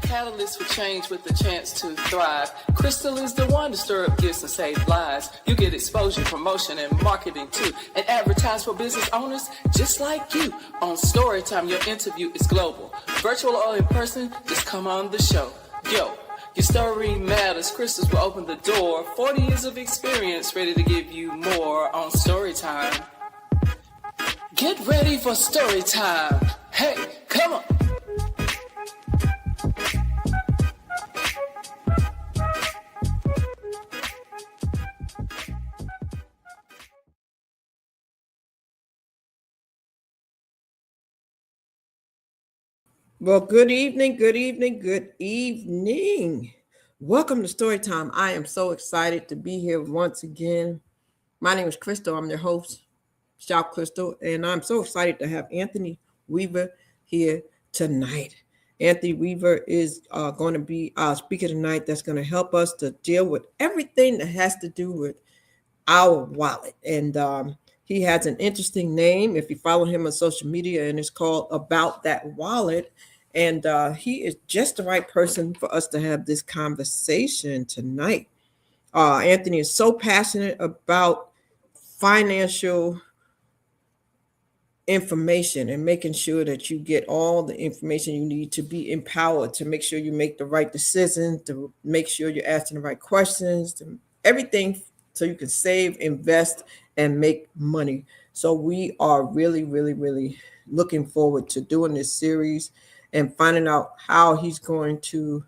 catalyst for change with the chance to thrive. Crystal is the one to stir up gifts and save lives. You get exposure, promotion, and marketing too. And advertise for business owners just like you. On Storytime, your interview is global. Virtual or in person, just come on the show. Yo, your story matters. Crystals will open the door. 40 years of experience, ready to give you more on Storytime. Get ready for Storytime. Hey, come on. Well, good evening, good evening, good evening. Welcome to Storytime. I am so excited to be here once again. My name is Crystal. I'm your host, Shout Crystal, and I'm so excited to have Anthony Weaver here tonight. Anthony Weaver is going to be our speaker tonight that's going to help us to deal with everything that has to do with our wallet. And he has an interesting name if you follow him on social media, and it's called About That Wallet. And he is just the right person for us to have this conversation tonight. Anthony is so passionate about financial information and making sure that you get all the information you need to be empowered, to make sure you make the right decisions, to make sure you're asking the right questions, to everything so you can save, invest, and make money. So we are really, really, really looking forward to doing this series and finding out how he's going to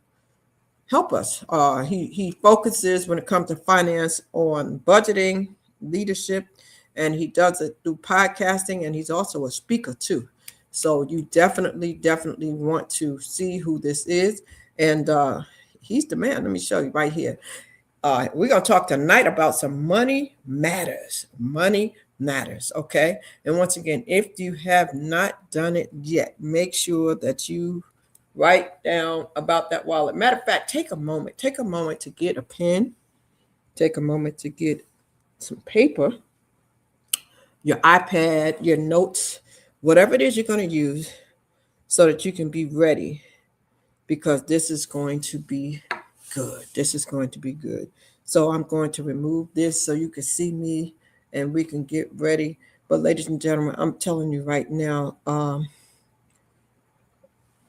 help us. He focuses when it comes to finance on budgeting, leadership, and he does it through podcasting, and he's also a speaker too. So you definitely want to see who this is. And he's the man. Let me show you right here. We're going to talk tonight about some money matters. Money matters, okay? And once again, if you have not done it yet, make sure that you write down About That Wallet. Matter of fact, take a moment to get a pen, take a moment to get some paper, your iPad, your notes, whatever it is you're going to use so that you can be ready, because this is going to be good. This is going to be good. So I'm going to remove this so you can see me and we can get ready. But ladies and gentlemen, I'm telling you right now,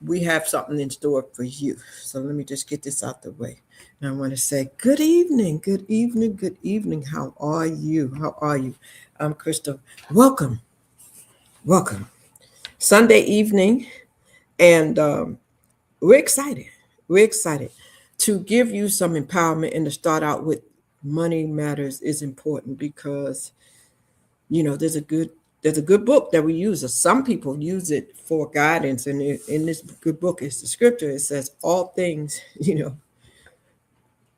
we have something in store for you. So let me just get this out the way. And I want to say good evening, good evening, good evening. How are you? How are you? I'm Crystal. Welcome. Sunday evening. And we're excited. We're excited to give you some empowerment and to start out with money matters is important because, you know, there's a good book that we use. Some people use it for guidance. And in this good book, it's the scripture. It says all things,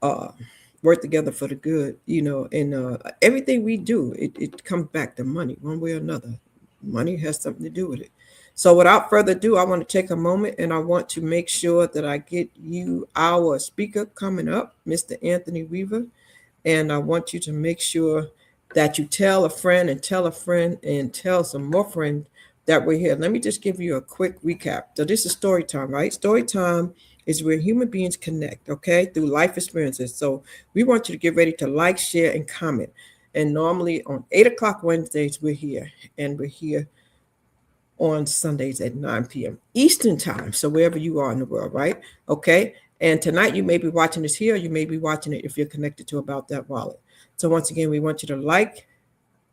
work together for the good, and everything we do, it comes back to money one way or another. Money has something to do with it. So without further ado, I want to take a moment and I want to make sure that I get you our speaker coming up, Mr. Anthony Weaver. And I want you to make sure that you tell a friend and tell a friend and tell some more friends that we're here. Let me just give you a quick recap. So this is story time, right? Story time is where human beings connect, okay, through life experiences. So we want you to get ready to like, share, and comment. And normally on 8 o'clock Wednesdays, we're here. And we're here on Sundays at 9 p.m. Eastern time. So wherever you are in the world, right? Okay. And tonight you may be watching this here. You may be watching it if you're connected to About That Wallet. So once again, we want you to like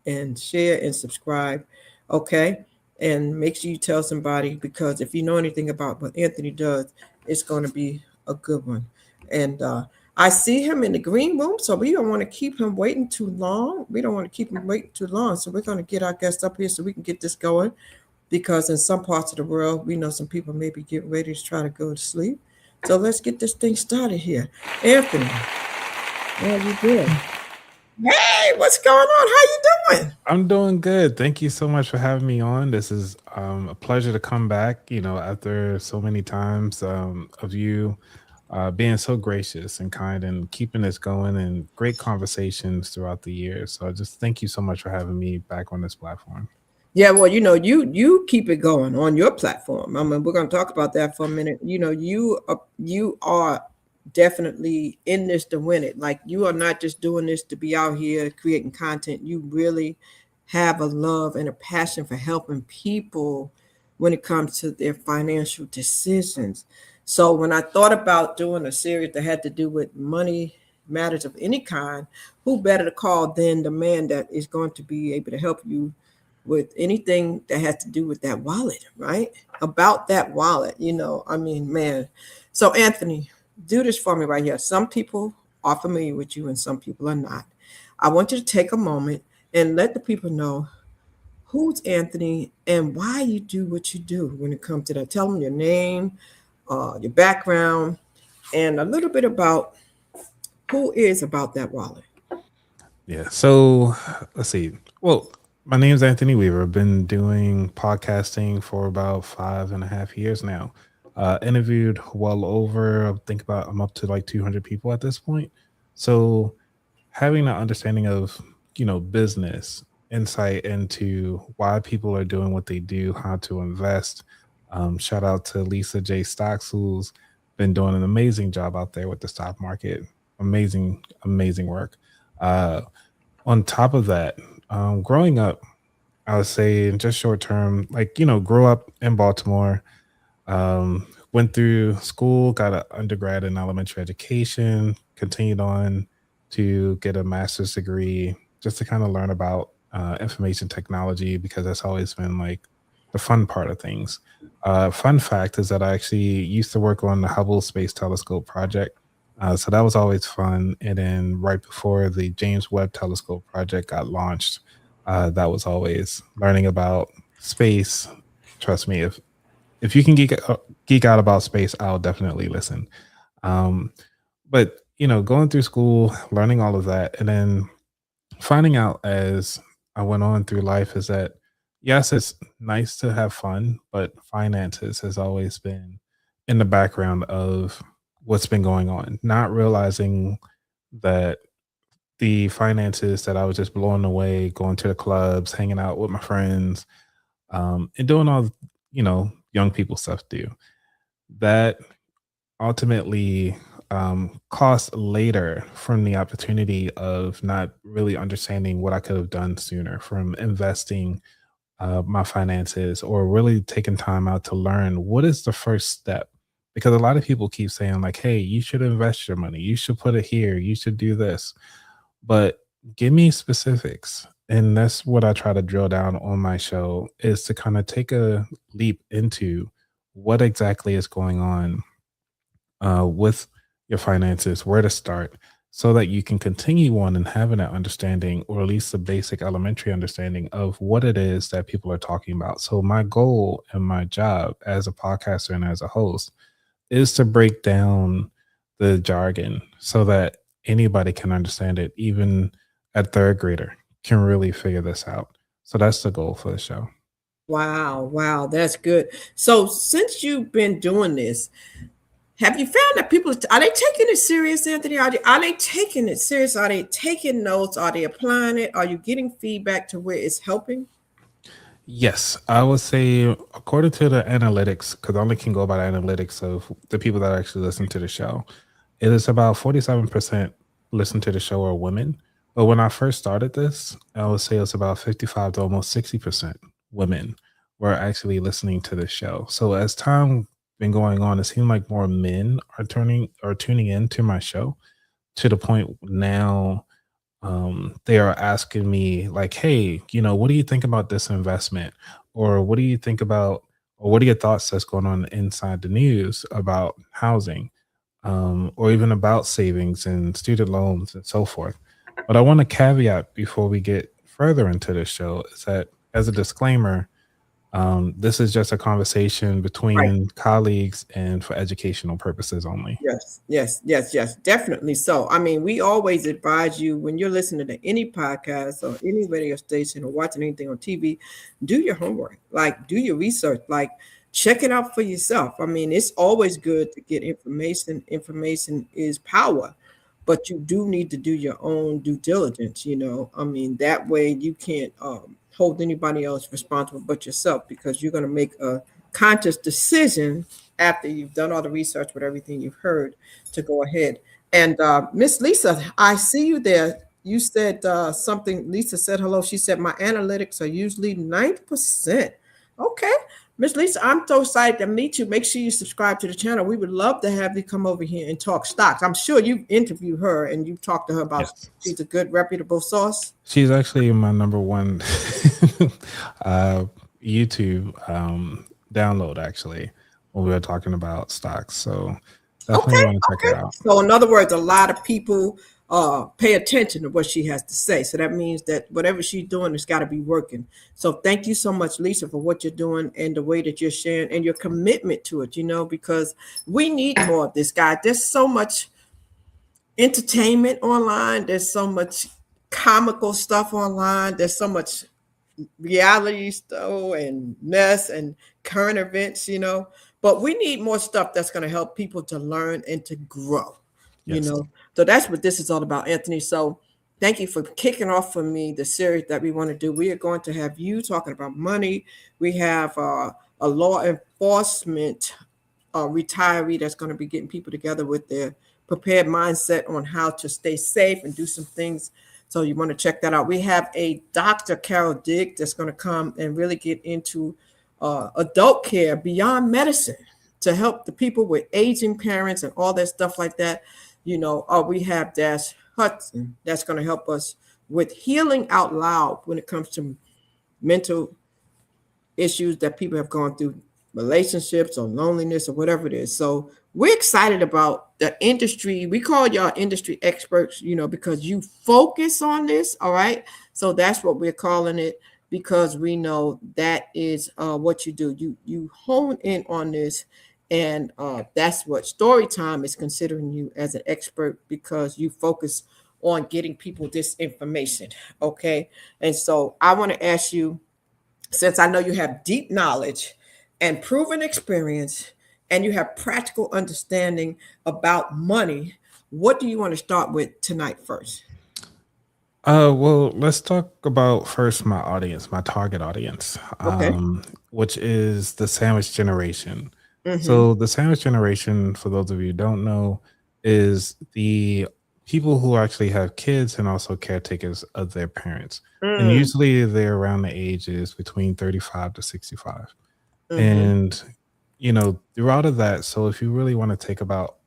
and share and subscribe. Okay. And make sure you tell somebody, because if you know anything about what Anthony does, it's going to be a good one. And I see him in the green room, so we don't want to keep him waiting too long. So we're going to get our guest up here so we can get this going, because in some parts of the world, we know some people may be getting ready to try to go to sleep. So let's get this thing started here. Anthony, how you doing? Hey, what's going on? How you doing? I'm doing good. Thank you so much for having me on. This is a pleasure to come back, after so many times of you being so gracious and kind and keeping this going, and great conversations throughout the years. So just thank you so much for having me back on this platform. Yeah, well, you keep it going on your platform. I mean, we're going to talk about that for a minute. You are definitely in this to win it. Like, you are not just doing this to be out here creating content. You really have a love and a passion for helping people when it comes to their financial decisions. So when I thought about doing a series that had to do with money matters of any kind, who better to call than the man that is going to be able to help you with anything that has to do with that wallet, right? About that wallet, I mean, man. So, Anthony, do this for me right here. Some people are familiar with you and some people are not. I want you to take a moment and let the people know who's Anthony and why you do what you do when it comes to that. Tell them your name, your background, and a little bit about who is about that wallet. Yeah. So let's see. Well, my name's Anthony Weaver. I've been doing podcasting for about 5.5 years now. Interviewed well over, I think about, I'm up to like 200 people at this point. So having an understanding of, business, insight into why people are doing what they do, how to invest. Shout out to Lisa J. Stocks, who's been doing an amazing job out there with the stock market. Amazing, amazing work. Uh, on top of that, growing up, I would say in just short term, like, grew up in Baltimore, went through school, got an undergrad in elementary education, continued on to get a master's degree just to kind of learn about information technology because that's always been like the fun part of things. Fun fact is that I actually used to work on the Hubble Space Telescope project. So that was always fun. And then right before the James Webb Telescope project got launched, that was always learning about space. Trust me, if you can geek out about space, I'll definitely listen. Um, but going through school, learning all of that, and then finding out as I went on through life is that yes, it's nice to have fun, but finances has always been in the background of what's been going on. Not realizing that the finances that I was just blowing away, going to the clubs, hanging out with my friends, and doing all young people stuff do that ultimately cost later from the opportunity of not really understanding what I could have done sooner from investing my finances or really taking time out to learn what is the first step. Because a lot of people keep saying, like, hey, you should invest your money, you should put it here, you should do this. But give me specifics. And that's what I try to drill down on my show is to kind of take a leap into what exactly is going on with your finances, where to start, so that you can continue on and having that understanding, or at least the basic elementary understanding of what it is that people are talking about. So, my goal and my job as a podcaster and as a host is to break down the jargon so that anybody can understand it, even a third grader can really figure this out. So, that's the goal for the show. Wow, wow, that's good. So since you've been doing this, have you found that people are they taking it serious, Anthony? Are they taking it serious? Are they taking notes? Are they applying it? Are you getting feedback to where it's helping? Yes, I would say according to the analytics, because I only can go by the analytics of the people that actually listen to the show, it is about 47% listen to the show are women. But when I first started this, I would say it's about 55 to almost 60% women were actually listening to the show. So as time been going on, it seemed like more men are tuning in to my show to the point now they are asking me like, hey, what do you think about this investment, or what do you think about, or what are your thoughts that's going on inside the news about housing, or even about savings and student loans and so forth. But I want to caveat before we get further into this show is that, as a disclaimer, this is just a conversation Right. between colleagues and for educational purposes only. Yes, yes, yes, yes, definitely. So, I mean, we always advise you when you're listening to any podcast or any radio station or watching anything on TV, do your homework, like do your research, like check it out for yourself. I mean, it's always good to get information. Information is power, but you do need to do your own due diligence. I mean, that way you can't hold anybody else responsible but yourself, because you're going to make a conscious decision after you've done all the research with everything you've heard to go ahead. And Miss Lisa, I see you there. You said something. Lisa said hello. She said my analytics are usually 90%. Okay. Miss Lisa, I'm so excited to meet you. Make sure you subscribe to the channel. We would love to have you come over here and talk stocks. I'm sure you interview her and you talked to her about Yes. she's a good, reputable source. She's actually my number one YouTube download, actually, when we were talking about stocks. So definitely Okay, want to check her okay. out. So in other words, a lot of people pay attention to what she has to say. So that means that whatever she's doing has got to be working. So thank you so much, Lisa, for what you're doing and the way that you're sharing and your commitment to it, because we need more of this, guy. There's so much entertainment online. There's so much comical stuff online. There's so much reality stuff and mess and current events, but we need more stuff that's going to help people to learn and to grow, Yes. So that's what this is all about, Anthony. So thank you for kicking off for me the series that we want to do. We are going to have you talking about money. We have a law enforcement retiree that's going to be getting people together with their prepared mindset on how to stay safe and do some things. So you want to check that out. We have a Dr. Carol Dick that's going to come and really get into adult care beyond medicine to help the people with aging parents and all that stuff like that. We have Dash Hudson that's going to help us with healing out loud when it comes to mental issues that people have gone through, relationships or loneliness or whatever it is. So we're excited about the industry. We call y'all industry experts, because you focus on this. All right. So that's what we're calling it, because we know that is what you do. You hone in on this. And that's what Storytime is considering you as an expert, because you focus on getting people this information. Okay. And so I want to ask you, since I know you have deep knowledge and proven experience, and you have practical understanding about money, what do you want to start with tonight first? Well, let's talk about first my audience, my target audience, Okay. which is the sandwich generation. Mhm. So the sandwich generation, for those of you who don't know, is the people who actually have kids and also caretakers of their parents. And Mm, usually they're around the ages between 35 to 65. mhm. And, throughout of that, so if you really want to take about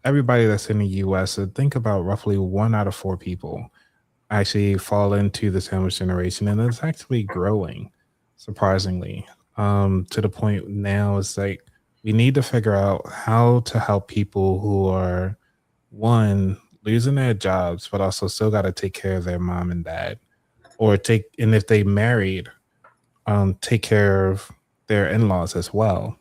everybody that's in the US, so think about roughly 1 out of 4 people actually fall into the sandwich generation. And it's actually growing, surprisingly, to the point now it's like we need to figure out how to help people who are, one, losing their jobs, but also still got to take care of their mom and dad, and if they married, take care of their in-laws as well.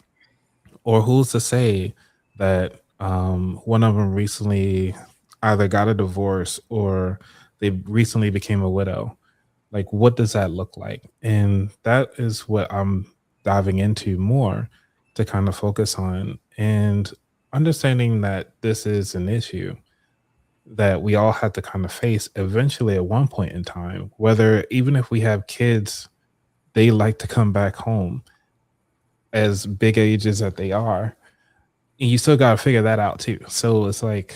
Or who's to say that one of them recently either got a divorce or they recently became a widow? Like, what does that look like? And that is what I'm diving into more, to kind of focus on, and understanding that this is an issue that we all have to kind of face eventually at one point in time, whether even if we have kids, they like to come back home as big ages that they are. And you still got to figure that out too. So it's like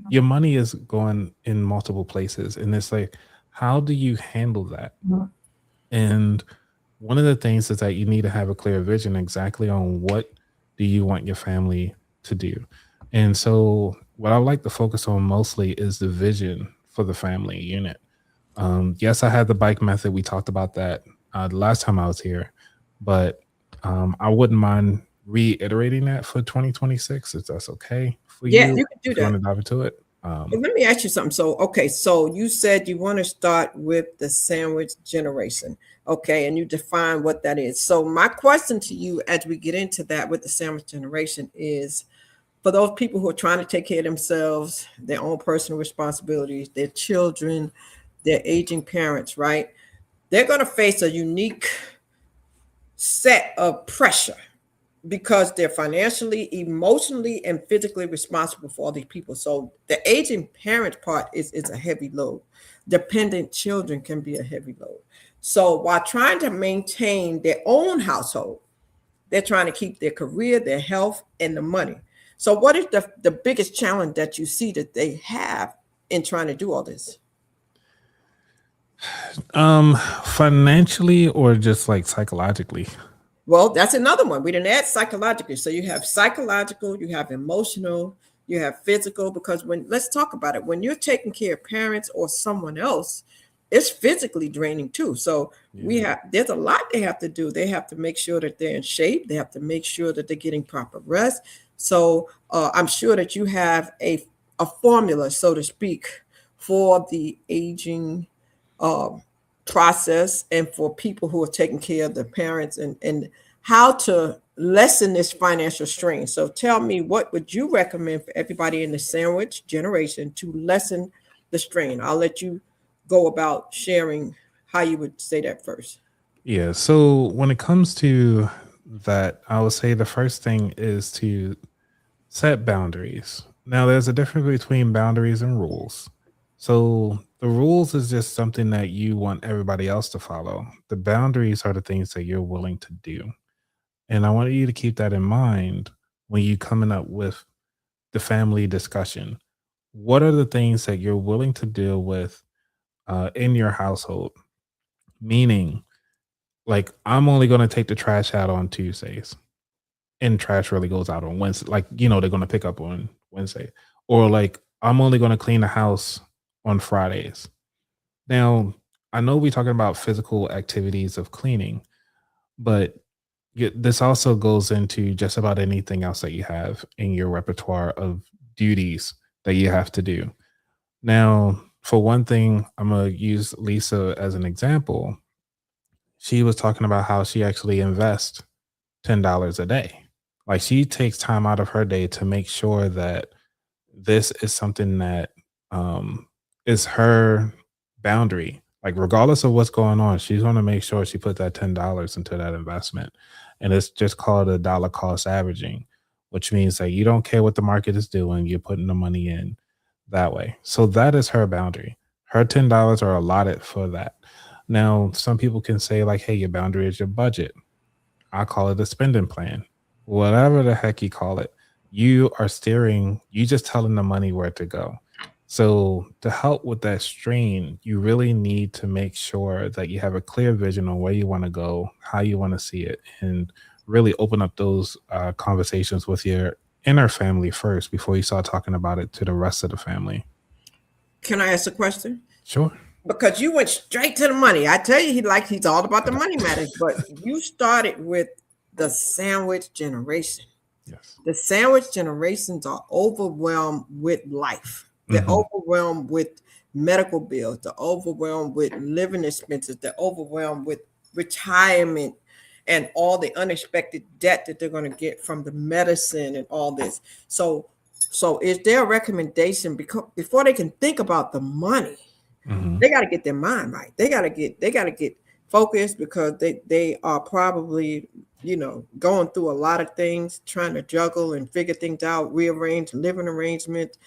your money is going in multiple places. And it's like, how do you handle that? And one of the things is that you need to have a clear vision exactly on what do you want your family to do. And so what I like to focus on mostly is the vision for the family unit. Yes, I had the bike method. We talked about that the last time I was here, but I wouldn't mind reiterating that for 2026, if that's okay for Yeah, you. you can do If you want that. to dive into it. But let me ask you something. So you said you want to start with the sandwich generation. Okay, and you define what that is. So my question to you as we get into that with the sandwich generation is, for those people who are trying to take care of themselves, their own personal responsibilities, their children, their aging parents, right? They're going to face a unique set of pressure because they're financially, emotionally, and physically responsible for all these people. So the aging parent part is a heavy load. Dependent children can be a heavy load. So while trying to maintain their own household, they're trying to keep their career, their health, and the money. So what is the biggest challenge that you see that they have in trying to do all this? Financially or just like psychologically? Well, that's another one. We didn't add psychologically. So you have psychological, you have emotional, you have physical, because let's talk about it. When you're taking care of parents or someone else, it's physically draining too. So there's a lot they have to do. They have to make sure that they're in shape. They have to make sure that they're getting proper rest. So I'm sure that you have a formula, so to speak, for the aging process and for people who are taking care of their parents and how to lessen this financial strain. So tell me, what would you recommend for everybody in the sandwich generation to lessen the strain? I'll let you go about sharing how you would say that first. Yeah. So when it comes to that, I would say the first thing is to set boundaries. Now, there's a difference between boundaries and rules. So the rules is just something that you want everybody else to follow. The boundaries are the things that you're willing to do. And I want you to keep that in mind when you coming up with the family discussion. What are the things that you're willing to deal with in your household? Meaning, like, I'm only going to take the trash out on Tuesdays, and trash really goes out on Wednesday. Like, they're going to pick up on Wednesday, or like, I'm only going to clean the house on Fridays. Now, I know we're talking about physical activities of cleaning, but this also goes into just about anything else that you have in your repertoire of duties that you have to do. Now, for one thing, I'm going to use Lisa as an example. She was talking about how she actually invests $10 a day. Like, she takes time out of her day to make sure that this is something that is her boundary. Like, regardless of what's going on, she's going to make sure she put that $10 into that investment. And it's just called a dollar cost averaging, which means that you don't care what the market is doing, you're putting the money in that way. So that is her boundary. Her $10 are allotted for that. Now, some people can say, like, hey, your boundary is your budget. I call it a spending plan. Whatever the heck you call it, you are steering, you just telling the money where to go. So to help with that strain, you really need to make sure that you have a clear vision on where you want to go, how you want to see it, and really open up those conversations with your inner family first before you start talking about it to the rest of the family. Can I ask a question? Sure. Because you went straight to the money. I tell you, he's all about the money matters, but you started with the sandwich generation. Yes. The sandwich generations are overwhelmed with life. They're overwhelmed with medical bills. They're overwhelmed with living expenses. They're overwhelmed with retirement and all the unexpected debt that they're going to get from the medicine and all this. So is there a recommendation before they can think about the money? They got to get their mind right. They got to get focused, because they are probably, going through a lot of things, trying to juggle and figure things out, rearrange living arrangements.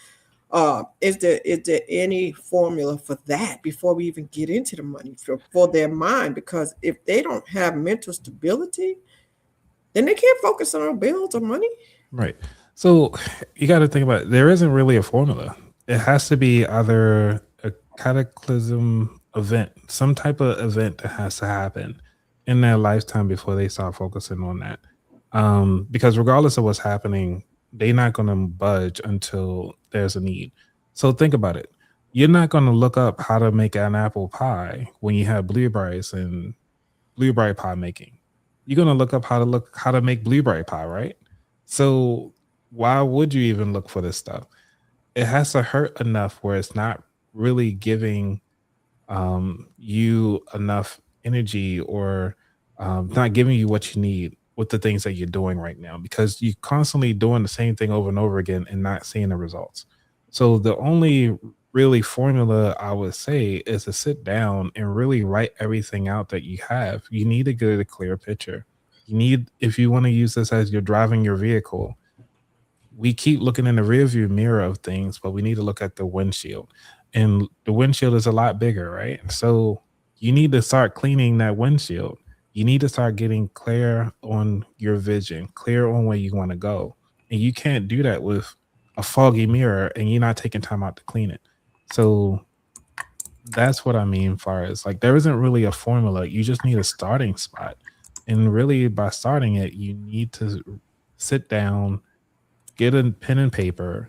Is there any formula for that before we even get into the money for their mind? Because if they don't have mental stability, then they can't focus on bills or money. Right. So you got to think about it. There isn't really a formula. It has to be either a cataclysm event, some type of event that has to happen in their lifetime before they start focusing on that. Because regardless of what's happening, they're not going to budge until there's a need. So think about it. You're not going to look up how to make an apple pie when you have blueberries and blueberry pie making. You're going to look up how to make blueberry pie, right? So why would you even look for this stuff? It has to hurt enough where it's not really giving you enough energy, or not giving you what you need with the things that you're doing right now, because you're constantly doing the same thing over and over again and not seeing the results. So the only really formula I would say is to sit down and really write everything out that you have. You need to get a clear picture. If you want to use this as you're driving your vehicle, we keep looking in the rearview mirror of things, but we need to look at the windshield. And the windshield is a lot bigger, right? So You need to start cleaning that windshield. You need to start getting clear on your vision, clear on where you want to go. And you can't do that with a foggy mirror and you're not taking time out to clean it. So that's what I mean, far as like there isn't really a formula. You just need a starting spot. And really by starting it, you need to sit down, get a pen and paper,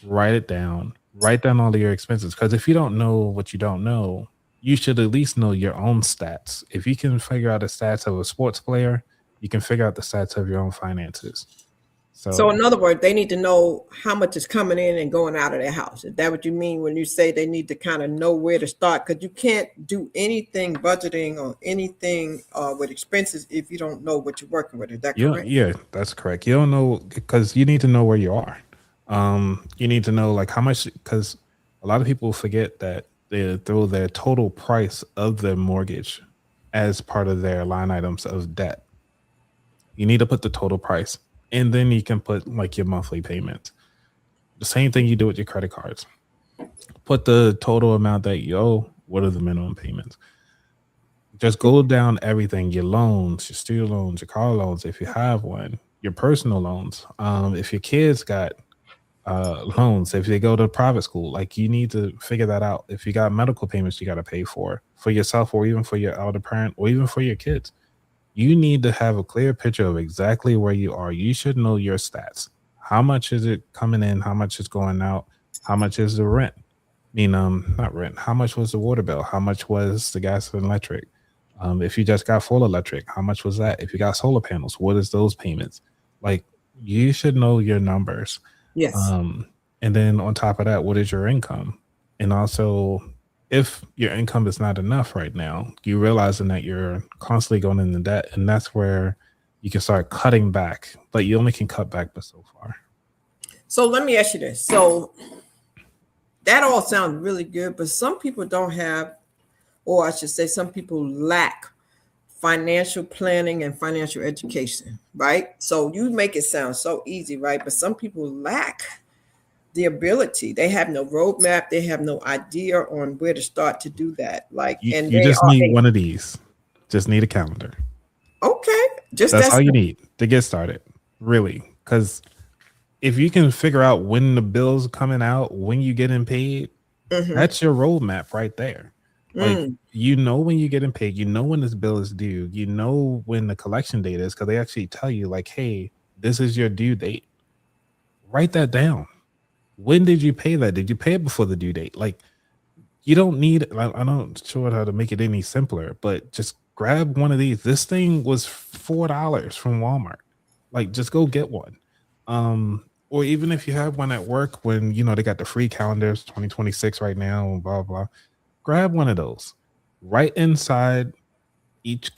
write it down, write down all of your expenses. Because if you don't know what you don't know, you should at least know your own stats. If you can figure out the stats of a sports player, you can figure out the stats of your own finances. So in other words, they need to know how much is coming in and going out of their house. Is that what you mean when you say they need to kind of know where to start? Because you can't do anything budgeting or anything with expenses if you don't know what you're working with. Is that correct? Yeah, that's correct. You don't know because you need to know where you are. You need to know like how much, because a lot of people forget that they throw their total price of their mortgage as part of their line items of debt. You need to put the total price. And then you can put like your monthly payments. The same thing you do with your credit cards. Put the total amount that you owe. What are the minimum payments? Just go down everything. Your loans, your student loans, your car loans, if you have one, your personal loans. If your kids got loans, if they go to private school, like you need to figure that out. If you got medical payments you got to pay for yourself or even for your elder parent or even for your kids. You need to have a clear picture of exactly where you are. You should know your stats. How much is it coming in? How much is going out? How much is the rent? I mean, not rent. How much was the water bill? How much was the gas and electric? If you just got full electric, how much was that? If you got solar panels, what is those payments? Like you should know your numbers. Yes. And then on top of that, what is your income? And also, if your income is not enough right now, you realizing that you're constantly going into debt, and that's where you can start cutting back, but you only can cut back but so far. So let me ask you this. So that all sounds really good, but some people don't have, or I should say some people lack financial planning and financial education, right? So you make it sound so easy, right? But some people lack the ability. They have no roadmap. They have no idea on where to start to do that. Like, and you just need one of these. Just need a calendar. Okay, that's all you need to get started, really. Because if you can figure out when the bills coming out, when you getting paid, that's your roadmap right there. Like you know when you're getting paid, you know when this bill is due, you know when the collection date is, because they actually tell you like, hey, this is your due date. Write that down. When did you pay that? Did you pay it before the due date? Like, you don't need, I'm not sure how to make it any simpler, but just grab one of these. This thing was $4 from Walmart. Like, just go get one. Or even if you have one at work when, you know, they got the free calendars, 2026 right now, and blah, blah, grab one of those. Right inside each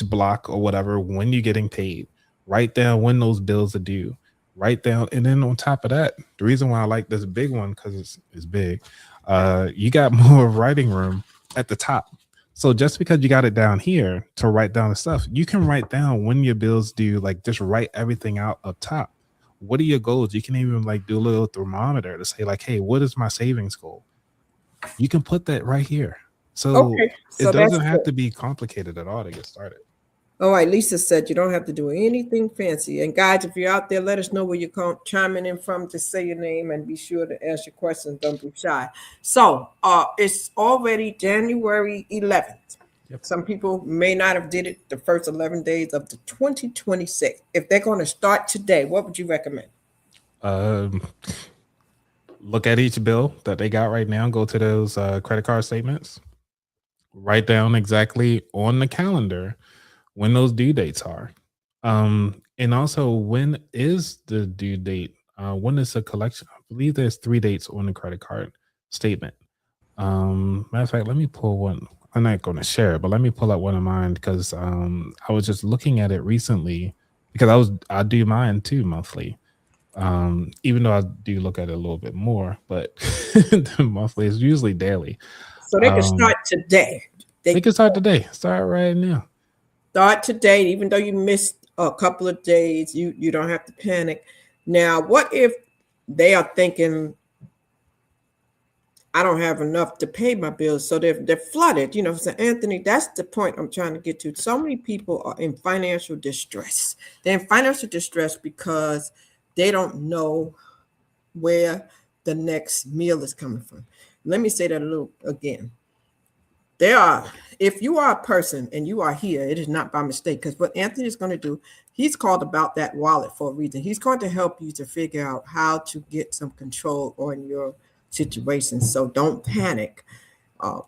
block or whatever, when you're getting paid, write down when those bills are due. Write down, and then on top of that, the reason why I like this big one because it's big. You got more writing room at the top. So just because you got it down here to write down the stuff, you can write down when your bills due. Like just write everything out up top. What are your goals? You can even like do a little thermometer to say like, hey, what is my savings goal? You can put that right here. So it doesn't have to be complicated at all to get started. All right, Lisa said you don't have to do anything fancy. And guys, if you're out there, let us know where you're chiming in from. Just say your name and be sure to ask your questions. Don't be shy. So it's already January 11th. Yep. Some people may not have did it the first 11 days of the 2026. If they're going to start today, what would you recommend? Look at each bill that they got right now. Go to those credit card statements. Write down exactly on the calendar when those due dates are. And also, when is the due date? When is the collection? I believe there's 3 dates on the credit card statement. Matter of fact, let me pull one. I'm not going to share it, but let me pull up one of mine because I was just looking at it recently because I do mine too monthly. Even though I do look at it a little bit more, but the monthly is usually daily. So they can start today. They can start today. Start right now. Start today, even though you missed a couple of days, you don't have to panic. Now, what if they are thinking, I don't have enough to pay my bills. So they're flooded. So Anthony, that's the point I'm trying to get to. So many people are in financial distress. They're in financial distress because they don't know where the next meal is coming from. Let me say that a little again. If you are a person and you are here, it is not by mistake, because what Anthony is going to do, he's called About That Wallet for a reason. He's going to help you to figure out how to get some control on your situation. So don't panic.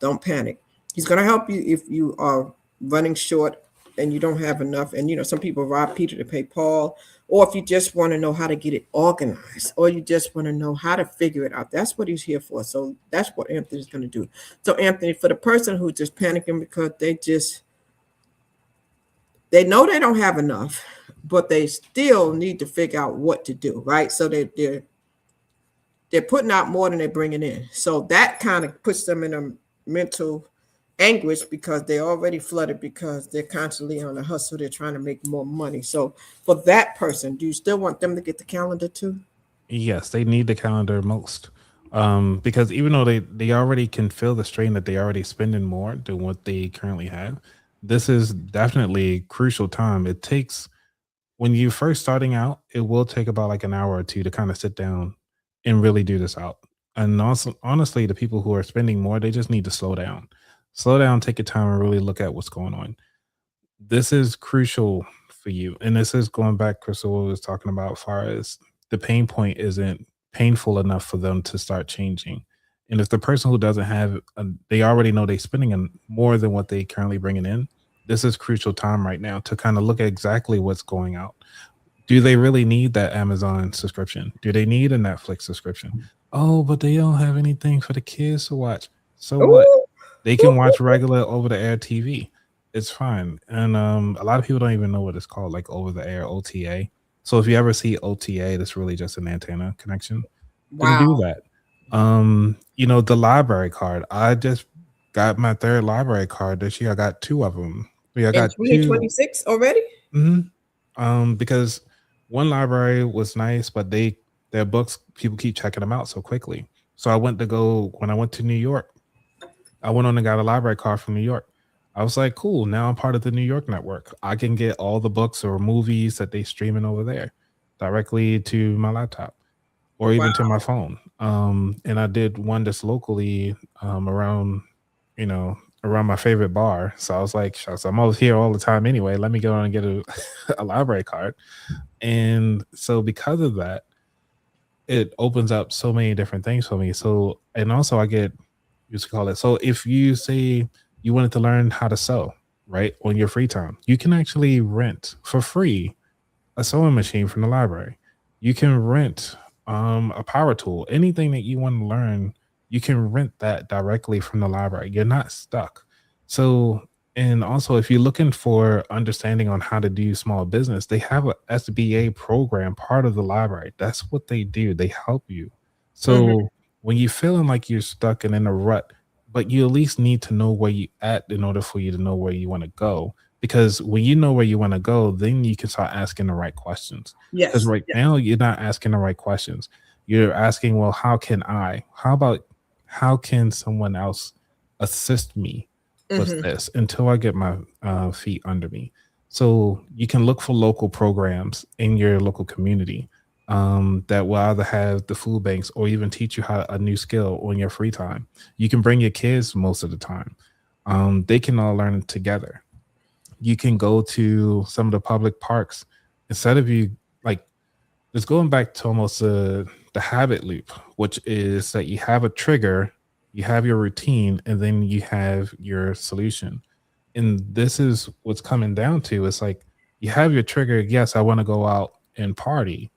Don't panic. He's going to help you if you are running short and you don't have enough. And, some people rob Peter to pay Paul, or if you just want to know how to get it organized, or you just want to know how to figure it out. That's what he's here for. So that's what Anthony's going to do. So Anthony, for the person who's just panicking because they know they don't have enough, but they still need to figure out what to do, right? So they're putting out more than they're bringing in. So that kind of puts them in a mental anguish because they're already flooded because they're constantly on a hustle. They're trying to make more money. So for that person, do you still want them to get the calendar too? Yes, they need the calendar most. Because even though they already can feel the strain that they already spending more than what they currently have, this is definitely crucial time. It takes, when you first starting out, it will take about like an hour or two to kind of sit down and really do this out. And also, honestly, the people who are spending more, they just need to slow down. Slow down, take your time, and really look at what's going on. This is crucial for you. And this is going back, Crystal was talking about, as far as the pain point isn't painful enough for them to start changing. And if the person who doesn't have, they already know they're spending more than what they currently bringing in, this is crucial time right now to kind of look at exactly what's going out. Do they really need that Amazon subscription? Do they need a Netflix subscription? Oh, but they don't have anything for the kids to watch. So what? Ooh. They can watch regular over the air TV. It's fine. And a lot of people don't even know what it's called, like over the air OTA. So if you ever see OTA, that's really just an antenna connection. Then do Wow. that. The library card. I just got my third library card this year. I got two of them. Yeah, I In got two. 2026 already? Because one library was nice, but their books, people keep checking them out so quickly. So when I went to New York, I went on and got a library card from New York. I was like, cool, now I'm part of the New York network. I can get all the books or movies that they streaming over there directly to my laptop or even to my phone. And I did one just locally around my favorite bar. So I was like, shucks, I'm always here all the time anyway. Let me go on and get a library card. And so because of that, it opens up so many different things for me. So, and also I get, used to call it. So if you say you wanted to learn how to sew, right, on your free time, you can actually rent for free a sewing machine from the library. You can rent a power tool, anything that you want to learn, you can rent that directly from the library. You're not stuck. So, and also if you're looking for understanding on how to do small business, they have a SBA program, part of the library. That's what they do. They help you. So when you're feeling like you're stuck and in a rut, but you at least need to know where you at in order for you to know where you want to go. Because when you know where you want to go, then you can start asking the right questions. Because Yes. now you're not asking the right questions. You're asking, well, how can someone else assist me with this until I get my feet under me? So you can look for local programs in your local community that will either have the food banks or even teach you a new skill on your free time. You can bring your kids most of the time. They can all learn together. You can go to some of the public parks instead of it's going back to almost the habit loop, which is that you have a trigger, you have your routine, and then you have your solution. And this is what's coming down to. It's like you have your trigger. Yes, I want to go out and party.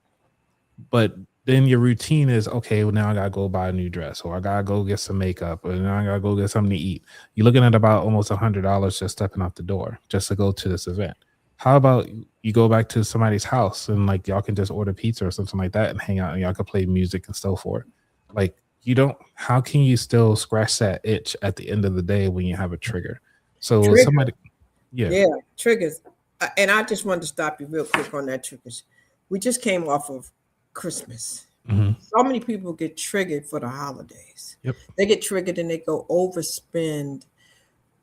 But then your routine is, okay, well, now I gotta go buy a new dress, or I gotta go get some makeup, or now I gotta go get something to eat. You're looking at about almost $100 just stepping out the door just to go to this event. How about you go back to somebody's house and like y'all can just order pizza or something like that and hang out and y'all can play music and so forth. Like how can you still scratch that itch at the end of the day when you have a trigger? So Trigger. yeah. Yeah, triggers. And I just wanted to stop you real quick on that triggers. We just came off of Christmas. Mhm. So many people get triggered for the holidays. Yep. They get triggered and they go overspend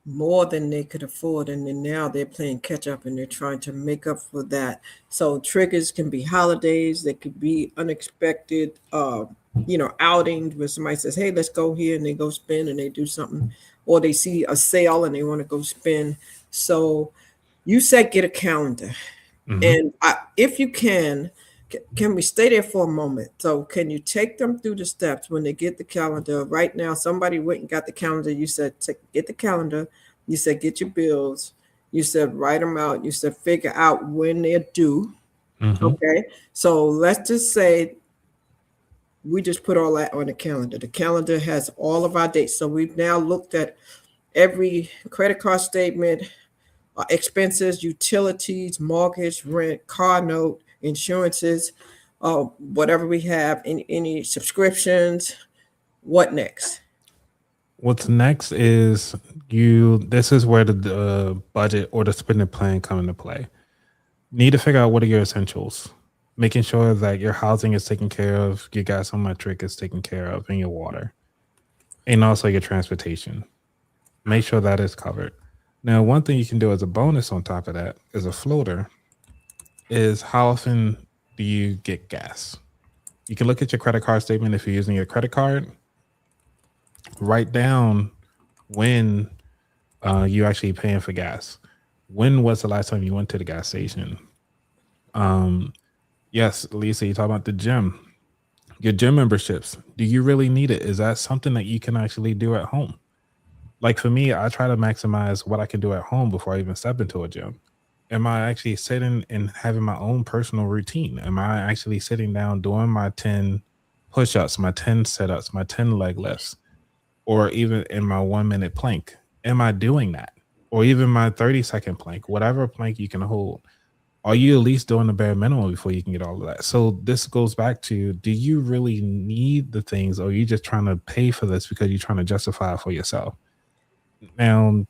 more than they could afford, and then now they're playing catch up and they're trying to make up for that. So triggers can be holidays, they could be unexpected outings where somebody says, hey, let's go here, and they go spend and they do something, or they see a sale and they want to go spend. So you said get a calendar. Mhm. And if you can we stay there for a moment? So can you take them through the steps when they get the calendar? Right now, somebody went and got the calendar. You said get the calendar. You said get your bills. You said write them out. You said figure out when they're due. Mhm. Okay. So let's just say we just put all that on the calendar. The calendar has all of our dates. So we've now looked at every credit card statement, expenses, utilities, mortgage, rent, car note, insurances, whatever we have, any subscriptions. What next? What's next is you. This is where the budget or the spending plan come into play. Need to figure out what are your essentials. Making sure that your housing is taken care of, your gas and electric is taken care of, and your water, and also your transportation. Make sure that is covered. Now, one thing you can do as a bonus on top of that is a floater is how often do you get gas? You can look at your credit card statement if you're using your credit card. Write down when you actually paying for gas. When was the last time you went to the gas station? Yes, Lisa, you talk about the gym. Your gym memberships. Do you really need it? Is that something that you can actually do at home? Like for me, I try to maximize what I can do at home before I even step into a gym. Am I actually sitting and having my own personal routine? Am I actually sitting down doing my 10 push-ups, my 10 sit-ups, my 10 leg lifts, or even in my 1 minute plank? Am I doing that? Or even my 30-second plank, whatever plank you can hold. Are you at least doing the bare minimum before you can get all of that? So this goes back to, do you really need the things, or are you just trying to pay for this because you're trying to justify it for yourself? Now,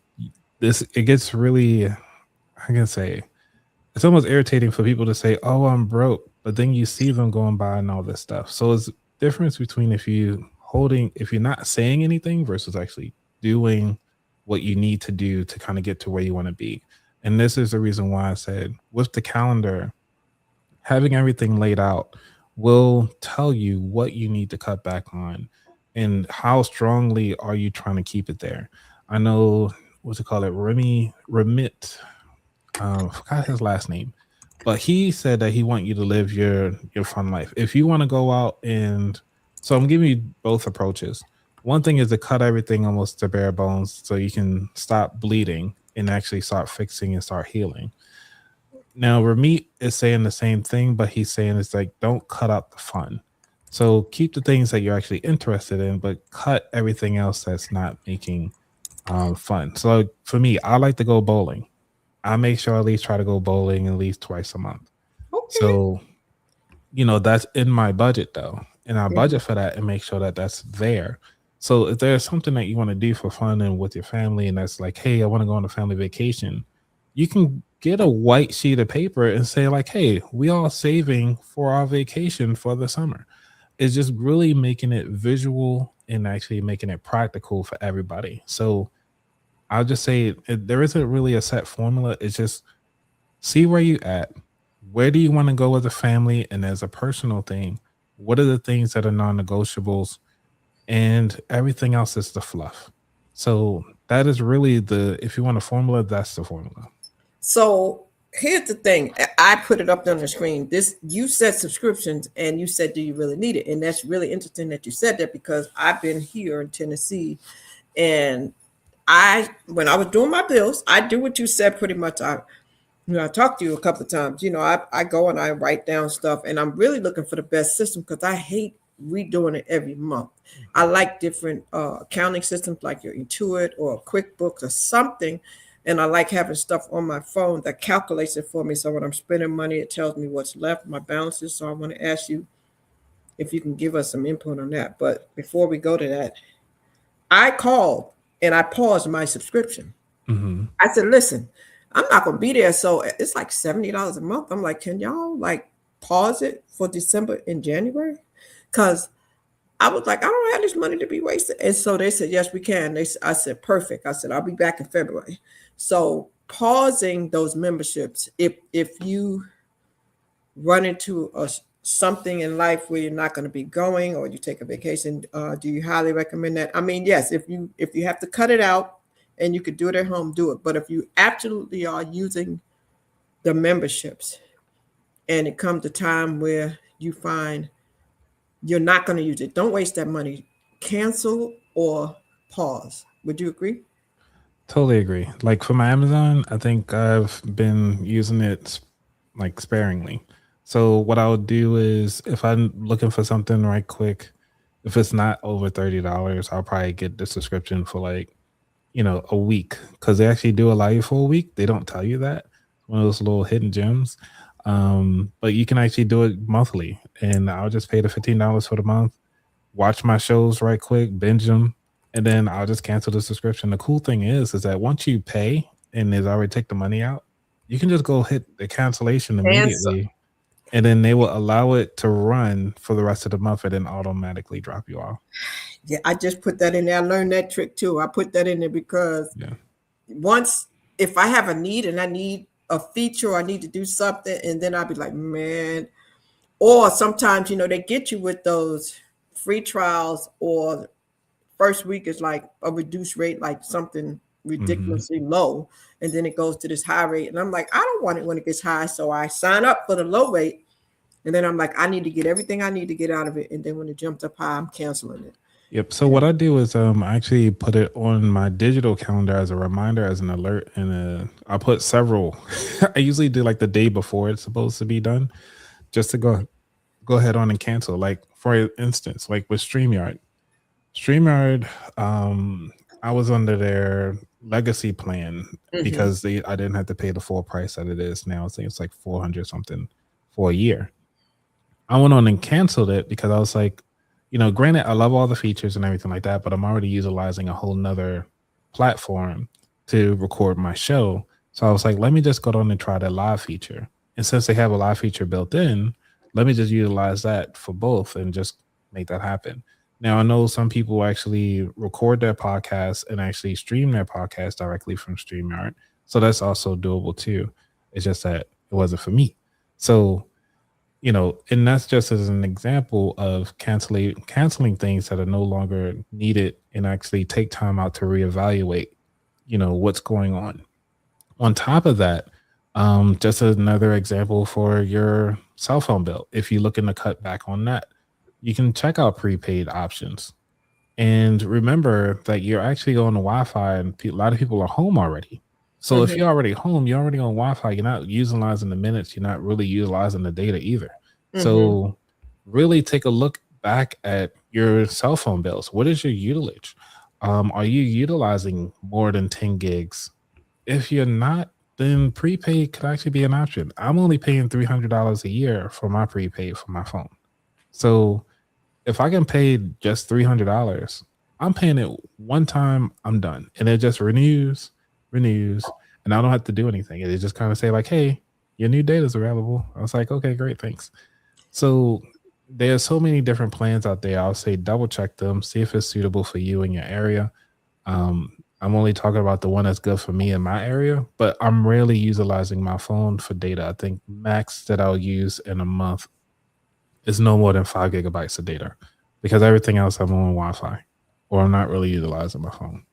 this it gets really, I can say, it's almost irritating for people to say, "Oh, I'm broke," but then you see them going by and all this stuff. So it's difference between if you're not saying anything versus actually doing what you need to do to kind of get to where you want to be. And this is the reason why I said with the calendar, having everything laid out will tell you what you need to cut back on and how strongly are you trying to keep it there. I know what's it called it, Remy Remit, forgot his last name, but he said that he want you to live your fun life. If you want to go out and so I'm giving you both approaches. One thing is to cut everything almost to bare bones so you can stop bleeding and actually start fixing and start healing. Now, Ramit is saying the same thing, but he's saying it's like don't cut out the fun. So keep the things that you're actually interested in, but cut everything else that's not making fun. So like, for me, I like to go bowling. I make sure I at least try to go bowling at least twice a month. Okay. So that's in my budget though, and I Mhm. budget for that and make sure that that's there. So if there's something that you want to do for fun and with your family, and that's like, hey, I want to go on a family vacation, you can get a white sheet of paper and say like, hey, we all saving for our vacation for the summer. It's just really making it visual and actually making it practical for everybody. So I'll just say there isn't really a set formula. It's just see where you at. Where do you want to go as a family and as a personal thing? What are the things that are non-negotiables? And everything else is the fluff. So that is really if you want a formula, that's the formula. So here's the thing. I put it up on the screen. This you said subscriptions, and you said, "Do you really need it?" And that's really interesting that you said that because I've been here in Tennessee, and when I was doing my bills, I do what you said pretty much. I talked to you a couple of times. I go and I write down stuff, and I'm really looking for the best system because I hate redoing it every month. I like different accounting systems like your Intuit or QuickBooks or something. And I like having stuff on my phone that calculates it for me. So when I'm spending money, it tells me what's left, my balances. So I want to ask you if you can give us some input on that. But before we go to that, I called and I paused my subscription. Hmm. I said, listen, I'm not going to be there. So it's like $70 a month. I'm like, can y'all like pause it for December and January? because I was like, I don't have this money to be wasted. And so they said, yes, we can. I said, perfect. I said, I'll be back in February. So pausing those memberships, if you run into something in life where you're not going to be going, or you take a vacation, do you highly recommend that? I mean, yes, if you have to cut it out and you could do it at home, do it. But if you absolutely are using the memberships and it comes a time where you find you're not going to use it, don't waste that money. Cancel or pause. Would you agree? Totally agree. Like for my Amazon, I think I've been using it like sparingly. So what I would do is if I'm looking for something right quick, if it's not over $30, I'll probably get the subscription for like, a week, because they actually do allow you for a week. They don't tell you that. One of those little hidden gems. But you can actually do it monthly, and I'll just pay the $15 for the month, watch my shows right quick, binge them, and then I'll just cancel the subscription. The cool thing is that once you pay and they've already take the money out, you can just go hit the cancellation immediately, and then they will allow it to run for the rest of the month and then automatically drop you off. Yeah, I just put that in there. I learned that trick too. I put that in there because once, if I have a need and I need a feature, or I need to do something, and then I'll be like, man. Or sometimes, they get you with those free trials, or first week is like a reduced rate, like something ridiculously low, and then it goes to this high rate. And I'm like, I don't want it when it gets high. So I sign up for the low rate, and then I'm like, I need to get everything I need to get out of it. And then when it jumps up high, I'm canceling it. Yep. So what I do is I actually put it on my digital calendar as a reminder, as an alert, and I put several. I usually do like the day before it's supposed to be done, just to go ahead on and cancel. Like for instance, like with StreamYard, I was under their legacy plan because I didn't have to pay the full price that it is now. I think it's like $400 something for a year. I went on and canceled it because I was like, granted, I love all the features and everything like that, but I'm already utilizing a whole nother platform to record my show. So I was like, let me just go on and try the live feature. And since they have a live feature built in, let me just utilize that for both and just make that happen. Now, I know some people actually record their podcasts and actually stream their podcast directly from StreamYard. So that's also doable too. It's just that it wasn't for me. So, and that's just as an example of canceling things that are no longer needed, and actually take time out to reevaluate, what's going on. On top of that, just another example for your cell phone bill. If you're looking to cut back on that, you can check out prepaid options. And remember that you're actually on the Wi-Fi, and a lot of people are home already. So if you're already home, you're already on Wi-Fi, you're not utilizing the minutes, you're not really utilizing the data either. So really take a look back at your cell phone bills. What is your utilage? Are you utilizing more than 10 gigs? If you're not, then prepaid could actually be an option. I'm only paying $300 a year for my prepaid for my phone. So if I can pay just $300, I'm paying it one time, I'm done. And it just renews, and I don't have to do anything. It just kind of say like, hey, your new data is available. I was like, okay, great, thanks. So there's so many different plans out there. I'll say double check them, see if it's suitable for you in your area. I'm only talking about the one that's good for me in my area, but I'm rarely utilizing my phone for data. I think max that I'll use in a month is no more than 5 gigabytes of data, because everything else I'm on Wi-Fi, or I'm not really utilizing my phone.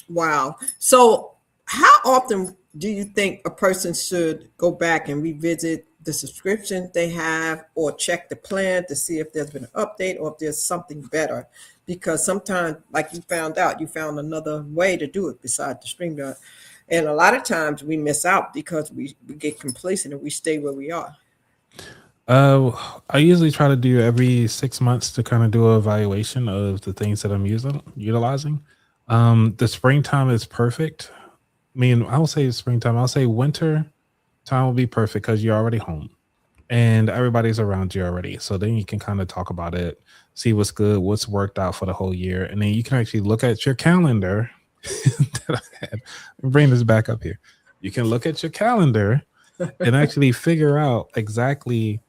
Wow. So how often do you think a person should go back and revisit the subscription they have, or check the plan to see if there's been an update or if there's something better? Because sometimes, like you found another way to do it besides the StreamYard. And a lot of times we miss out because we get complacent and we stay where we are. I usually try to do every 6 months to kind of do an evaluation of the things that I'm utilizing. The springtime is perfect. I mean, I will say springtime. I'll say winter time will be perfect because you're already home and everybody's around you already. So then you can kind of talk about it, see what's good, what's worked out for the whole year. And then you can actually look at your calendar. That I had. Bring this back up here. You can look at your calendar and actually figure out exactly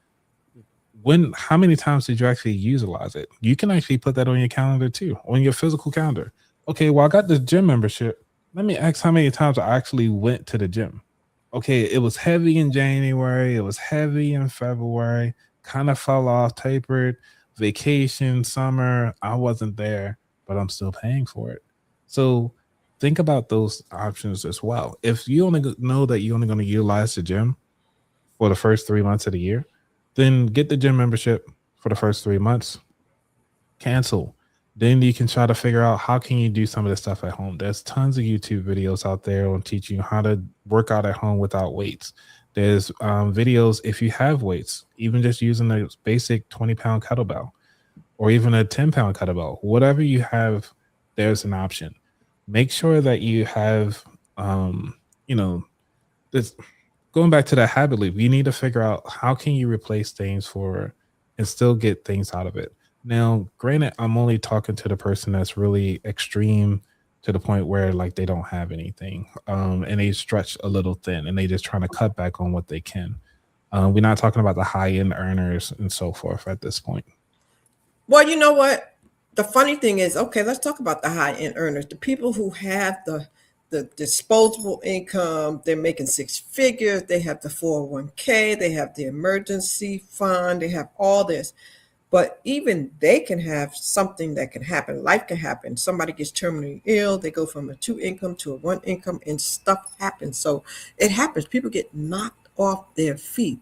how many times did you actually utilize it? You can actually put that on your calendar too, on your physical calendar. Okay, well, I got this gym membership. Let me ask how many times I actually went to the gym. Okay, it was heavy in January, it was heavy in February, kind of fell off, tapered, vacation, summer, I wasn't there, but I'm still paying for it. So think about those options as well. If you only know that you're only going to utilize the gym for the first 3 months of the year, then get the gym membership for the first 3 months, cancel. Then you can try to figure out how can you do some of this stuff at home. There's tons of YouTube videos out there on teaching you how to work out at home without weights. There's videos if you have weights, even just using a basic 20-pound kettlebell or even a 10-pound kettlebell, whatever you have, there's an option. Make sure that you have, this going back to that habit loop. You need to figure out how can you replace things for and still get things out of it. Now, granted, I'm only talking to the person that's really extreme to the point where like they don't have anything, and they stretch a little thin, and they just trying to cut back on what they can. We're not talking about the high end earners and so forth at this point. Well, you know what? The funny thing is, okay, let's talk about the high end earners, the people who have the disposable income. They're making six figures. They have the 401k. They have the emergency fund. They have all this. But even they can have something that can happen. Life can happen. Somebody gets terminally ill. They go from a 2 income to a 1 income, and stuff happens. So it happens. People get knocked off their feet.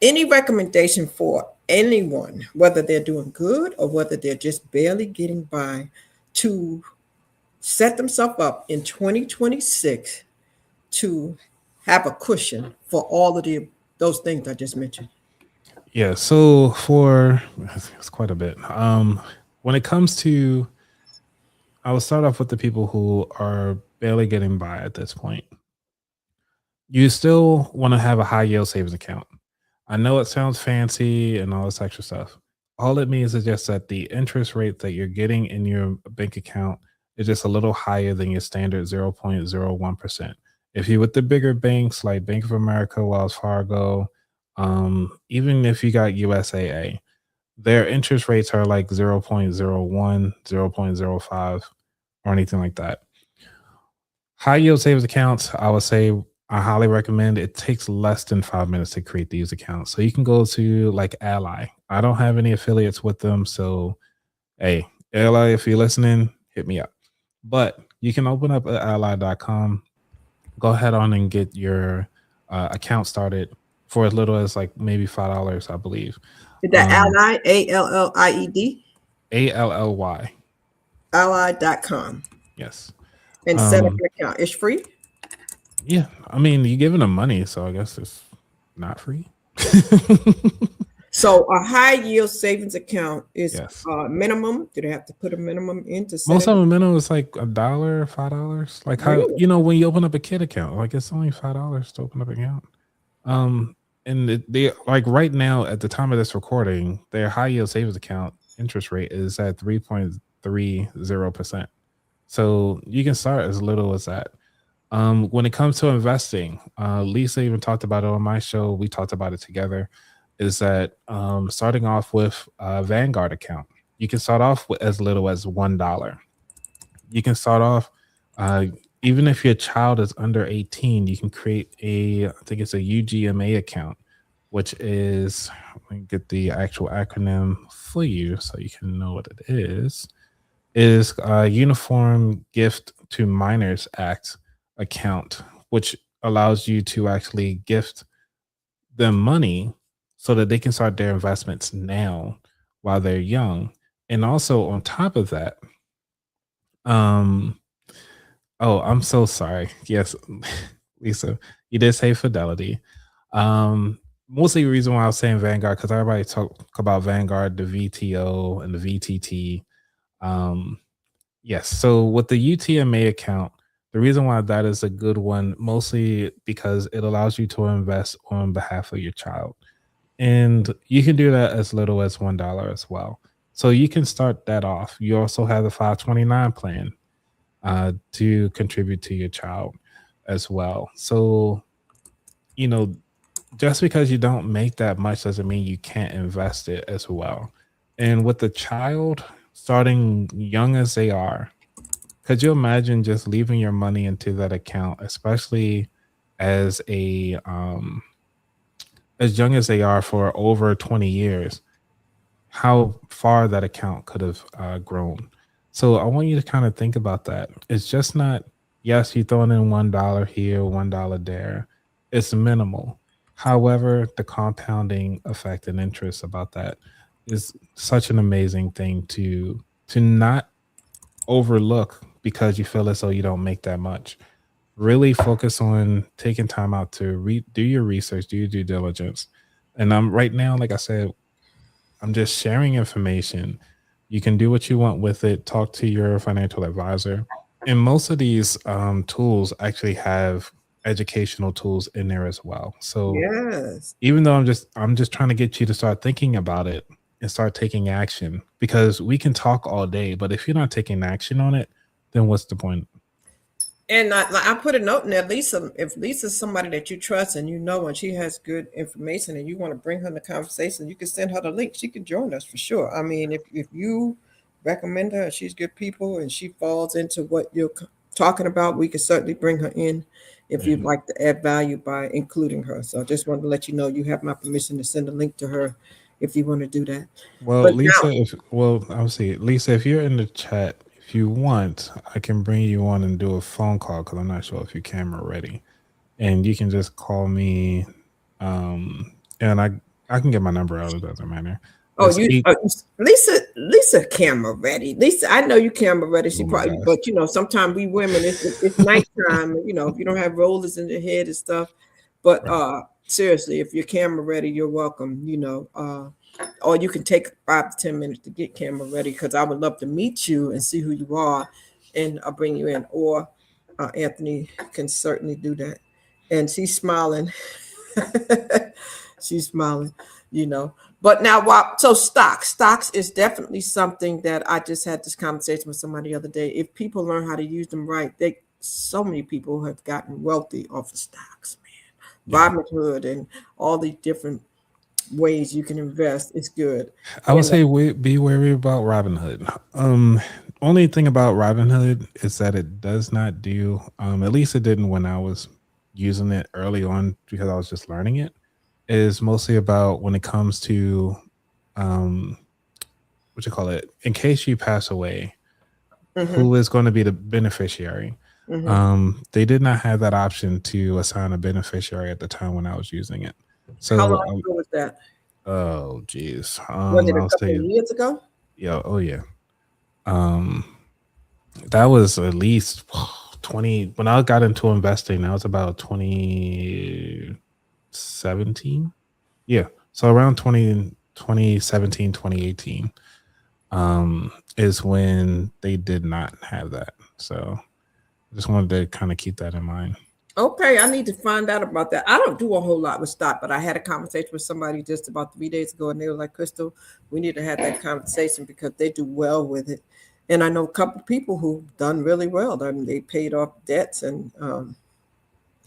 Any recommendation for anyone, whether they're doing good or whether they're just barely getting by, to set themselves up in 2026 to have a cushion for all of those things I just mentioned? Yeah, so for it's quite a bit. When it comes to, I will start off with the people who are barely getting by at this point. You still want to have a high yield savings account. I know it sounds fancy and all this extra stuff. All it means is just that the interest rate that you're getting in your bank account is just a little higher than your standard 0.01%. If you're with the bigger banks like Bank of America, Wells Fargo, even if you got USAA, their interest rates are like 0.01, 0.05, or anything like that. High yield savings accounts, I would say I highly recommend. It takes less than 5 minutes to create these accounts. So you can go to like Ally. I don't have any affiliates with them. So, hey, Ally, if you're listening, hit me up. But you can open up ally.com, go ahead on and get your account started for as little as like maybe $5, I believe. Is that Ally, ALLIED? ALLY. Ally.com. Yes. And set up your account. It's free? Yeah. I mean, you're giving them money, so I guess it's not free. So a high yield savings account is Yes. Minimum. Do they have to put a minimum in to set Most it of up? them minimum is like $1, $5. Like how Really? you know when you open up a kid account, like it's only $5 to open up an account. And they like right now at the time of this recording, their high yield savings account interest rate is at 3.30%. So you can start as little as that. When it comes to investing, Lisa even talked about it on my show. We talked about it together. Is that starting off with a Vanguard account? You can start off with as little as $1. You can start off, even if your child is under 18, you can create I think it's a UGMA account, which is, let me get the actual acronym for you so you can know what it is Uniform Gift to Minors Act account, which allows you to actually gift them money so that they can start their investments now while they're young. And also on top of that, oh, I'm so sorry. Yes, Lisa, you did say Fidelity. Mostly the reason why I was saying Vanguard, because everybody talk about Vanguard, the VTO and the VTT. Yes, so with the UTMA account, the reason why that is a good one, mostly because it allows you to invest on behalf of your child. And you can do that as little as $1 as well. So you can start that off. You also have the 529 plan to contribute to your child as well. So, just because you don't make that much doesn't mean you can't invest it as well. And with the child starting young as they are, could you imagine just leaving your money into that account, especially as a as young as they are for over 20 years, how far that account could have grown. So I want you to kind of think about that. It's just not, yes, you throwing in $1 here, $1 there. It's minimal. However, the compounding effect and interest about that is such an amazing thing to not overlook because you feel as though you don't make that much. Really focus on taking time out to do your research, do your due diligence. And I'm right now, like I said, I'm just sharing information. You can do what you want with it. Talk to your financial advisor. And most of these tools actually have educational tools in there as well. So Yes. even though I'm just trying to get you to start thinking about it and start taking action, because we can talk all day, but if you're not taking action on it, then what's the point? And I put a note in there, Lisa. If Lisa's somebody that you trust and you know, and she has good information, and you want to bring her in the conversation, you can send her the link. She can join us for sure. I mean, if you recommend her, and she's good people, and she falls into what you're talking about, we can certainly bring her in if you'd like to add value by including her. So I just wanted to let you know you have my permission to send a link to her if you want to do that. Well, But Lisa, now, I'll see. Lisa, if you're in the chat, if you want, I can bring you on and do a phone call because I'm not sure if your camera ready, and you can just call me, and I can get my number out. It doesn't matter. oh, It's you, eight. Lisa, camera ready. Lisa, I know you camera ready. She Oh my probably, gosh. but sometimes we women, it's nighttime. If you don't have rollers in your head and stuff. But Right. seriously, if you're camera ready, you're welcome. Or you can take 5 to 10 minutes to get camera ready because I would love to meet you and see who you are, and I'll bring you in. Or Anthony can certainly do that. And she's smiling. She's smiling, you know. But now, so stocks is definitely something that I just had this conversation with somebody the other day. If people learn how to use them right, so many people have gotten wealthy off of stocks, Yeah. man. Robinhood and all these different ways you can invest is good. I would And say be wary about Robinhood. Only thing about Robinhood is that it does not do. At least it didn't when I was using it early on because I was just learning it. Is mostly about when it comes to um, what you call it. In case you pass away, mhm, who is going to be the beneficiary? mhm. They did not have that option to assign a beneficiary at the time when I was using it. How So, long ago was that? oh geez, Was it a I'll couple of say, years ago? yeah, oh yeah. Um, that was at least 20 when I got into investing, that was about 2017. Yeah. So around 2017, 2018 is when they did not have that. So I just wanted to kind of keep that in mind. Okay, I need to find out about that. I don't do a whole lot with stock, but I had a conversation with somebody just about 3 days ago, and they were like, "Crystal, we need to have that conversation because they do well with it." And I know a couple of people who've done really well. I mean, they paid off debts and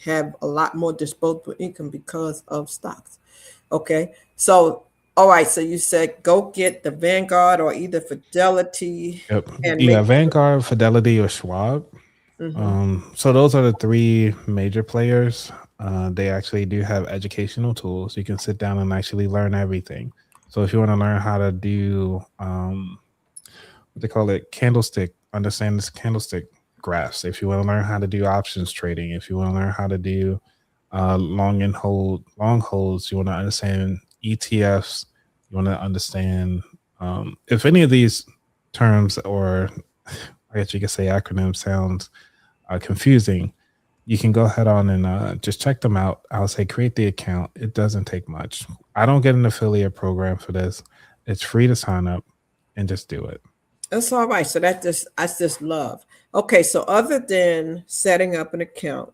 have a lot more disposable income because of stocks. Okay, so all right, so you said go get the Vanguard or either Fidelity Yep. and You make. got Vanguard, Fidelity, or Schwab. Mhm. So those are the three major players. They actually do have educational tools. You can sit down and actually learn everything. So if you want to learn how to do what they call it, candlestick, understand this candlestick graphs. If you want to learn how to do options trading, if you want to learn how to do long holds, you want to understand ETFs, you want to understand if any of these terms or I guess you could say acronyms sounds confusing, you can go ahead on and just check them out. I'll say create the account. It doesn't take much. I don't get an affiliate program for this. It's free to sign up and just do it. That's all right. So that's just love. Okay, so other than setting up an account,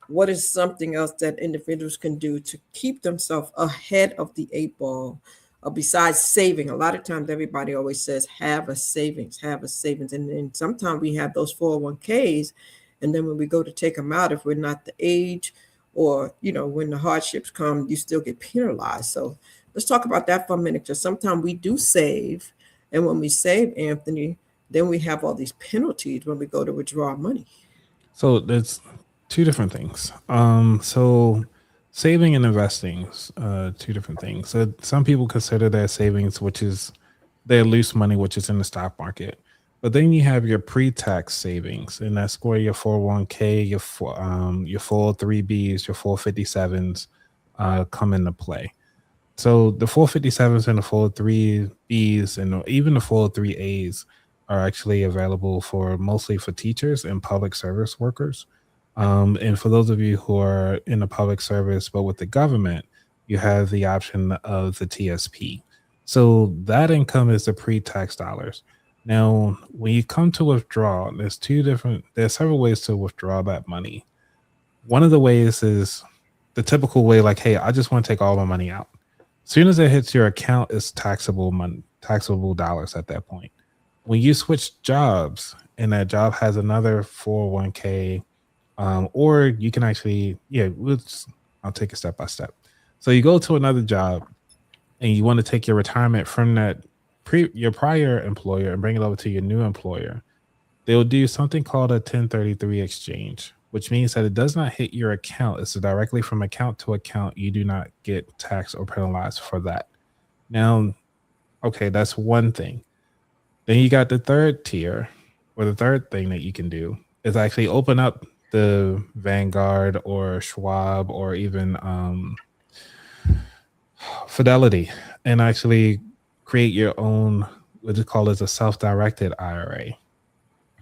what is something else that individuals can do to keep themselves ahead of the eight ball? Besides saving, a lot of times everybody always says have a savings, and then sometimes we have those 401ks, and then when we go to take them out, if we're not the age or, when the hardships come, you still get penalized. So let's talk about that for a minute, because sometimes we do save. And when we save, Anthony, then we have all these penalties when we go to withdraw money. So there's two different things. So saving and investing, two different things. So some people consider their savings, which is their loose money, which is in the stock market. But then you have your pre-tax savings, and that's where your 401k, your 403bs, your 457s come into play. So the 457s and the 403bs and even the 403as are actually available for mostly for teachers and public service workers. And for those of you who are in the public service but with the government, you have the option of the TSP. So that income is the pre-tax dollars. Now, when you come to withdraw, there's several ways to withdraw that money. One of the ways is the typical way, like, hey, I just want to take all my money out. As soon as it hits your account, it's taxable money, taxable dollars at that point. When you switch jobs and that job has another 401k, or you can actually, I'll take it step by step. So you go to another job and you want to take your retirement from your prior employer and bring it over to your new employer. They'll do something called a 1033 exchange, which means that it does not hit your account. It's directly from account to account. You do not get taxed or penalized for that. Now, okay, that's one thing. Then you got the third tier, or the third thing that you can do is actually open up the Vanguard or Schwab or even Fidelity and actually create your own, what they call as a self-directed IRA.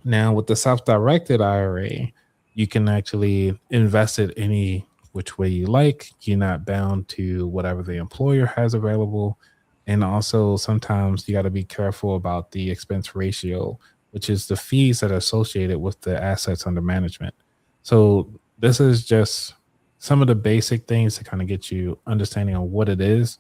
Now, with the self-directed IRA, you can actually invest it any which way you like. You're not bound to whatever the employer has available. And also, sometimes you got to be careful about the expense ratio, which is the fees that are associated with the assets under management. So this is just some of the basic things to kind of get you understanding on what it is.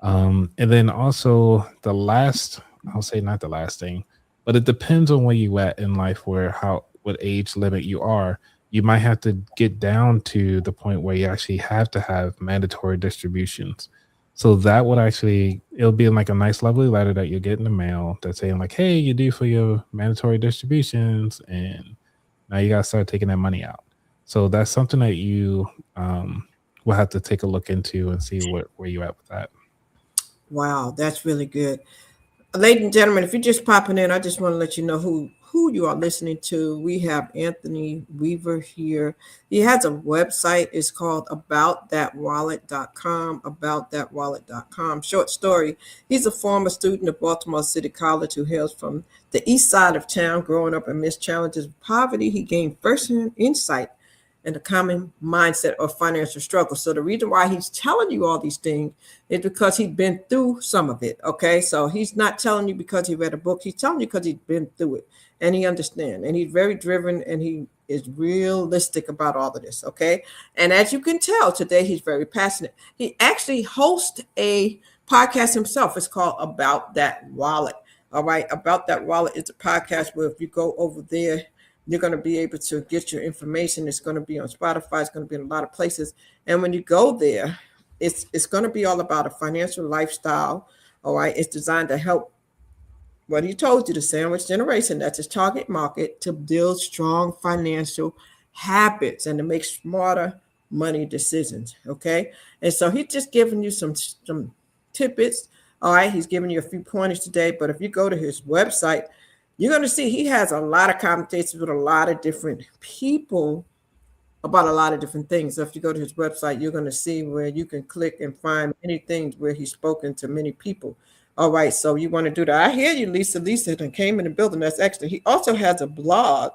And then also the last, I'll say not the last thing, but it depends on where you at in life, what age limit you are. You might have to get down to the point where you actually have to have mandatory distributions. So that would it'll be like a nice, lovely letter that you'll get in the mail that's saying like, hey, you're due for your mandatory distributions, and now you got to start taking that money out. So that's something that you will have to take a look into and see where you're at with that. Wow, that's really good. Ladies and gentlemen, if you're just popping in, I just want to let you know who you are listening to. We have Anthony Weaver here. He has a website. It's called aboutthatwallet.com, aboutthatwallet.com. Short story. He's a former student of Baltimore City College who hails from the east side of town. Growing up amidst challenges of poverty, he gained first-hand insight and the common mindset of financial struggle. So the reason why he's telling you all these things is because he's been through some of it, okay? So he's not telling you because he read a book. He's telling you because he's been through it, and he understands, and he's very driven, and he is realistic about all of this, okay? And as you can tell, today he's very passionate. He actually hosts a podcast himself. It's called About That Wallet, all right? About That Wallet is a podcast where if you go over there, you're going to be able to get your information. It's going to be on Spotify. It's going to be in a lot of places. And when you go there, it's going to be all about a financial lifestyle. All right. It's designed to help what he told you, the sandwich generation, that's his target market, to build strong financial habits and to make smarter money decisions. Okay. And so he's just giving you some tidbits. All right. He's giving you a few pointers today. But if you go to his website, you're going to see he has a lot of conversations with a lot of different people about a lot of different things. So if you go to his website, you're going to see where you can click and find many things where he's spoken to many people. All right, so you want to do that. I hear you, Lisa. Lisa came in the building. That's extra. He also has a blog.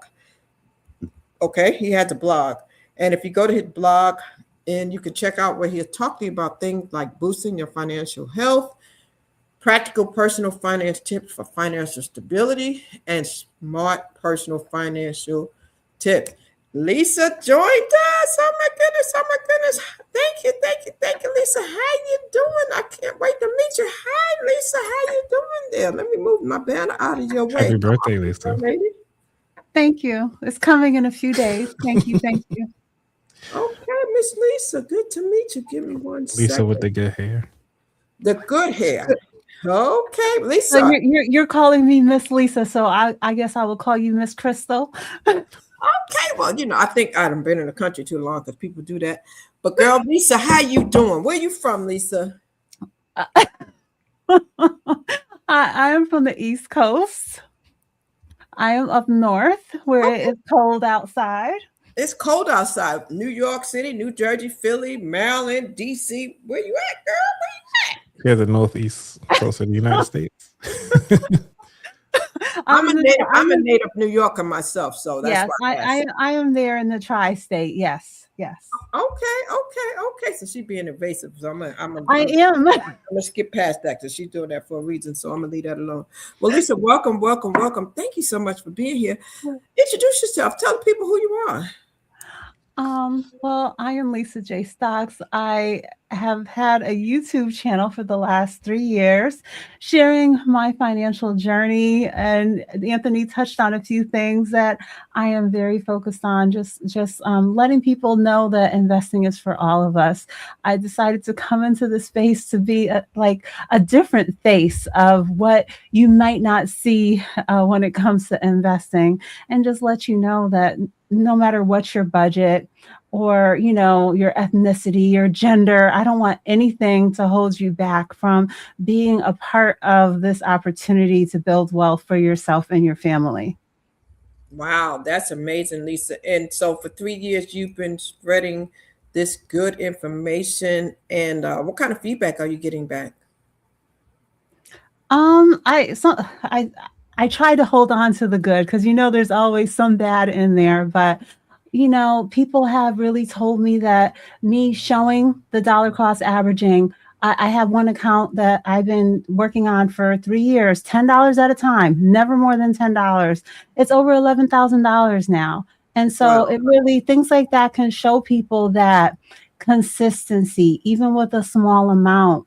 Okay, he has a blog. And if you go to his blog, and you can check out where he'll talk to you about things like boosting your financial health, practical personal finance tips for financial stability, and smart personal financial tips. Lisa joined us. Oh my goodness. Thank you, Lisa. How you doing? I can't wait to meet you. Hi, Lisa. How you doing there? Let me move my banner out of your way. Happy birthday, Lisa. Thank you. It's coming in a few days. Thank you. Okay, Miss Lisa, good to meet you. Give me one Lisa with second. the good hair. The good hair. Okay, So Lisa. you're calling me Miss Lisa, so I guess I will call you Miss Crystal. Okay, well, I think I've been in the country too long because people do that. But girl, Lisa, how you doing? Where you from, Lisa? I am from the East Coast. I am up north where it is cold outside. It's cold outside. New York City, New Jersey, Philly, Maryland, DC. Where you at, girl? Here, the northeast coast of the United States. I'm a native New Yorker myself, so that's yes, why I asked. I am there in the tri-state. Yes, yes. Okay. So she's being evasive. So I am. I'm gonna skip past that because she's doing that for a reason. So I'm gonna leave that alone. Well, Lisa, welcome. Thank you so much for being here. Introduce yourself. Tell the people who you are. Well, I am Lisa J. Stocks. I have had a YouTube channel for the last 3 years, sharing my financial journey. And Anthony touched on a few things that I am very focused on, just letting people know that investing is for all of us. I decided to come into the space to be a different face of what you might not see when it comes to investing, and just let you know that no matter what your budget or your ethnicity, your gender, I don't want anything to hold you back from being a part of this opportunity to build wealth for yourself and your family. Wow, that's amazing, Lisa. And so for 3 years, you've been spreading this good information. And what kind of feedback are you getting back? I try to hold on to the good because there's always some bad in there, but people have really told me that me showing the dollar cost averaging, I have one account that I've been working on for 3 years, $10 at a time, never more than $10. It's over $11,000 now. And so Wow. it really, things like that can show people that consistency, even with a small amount,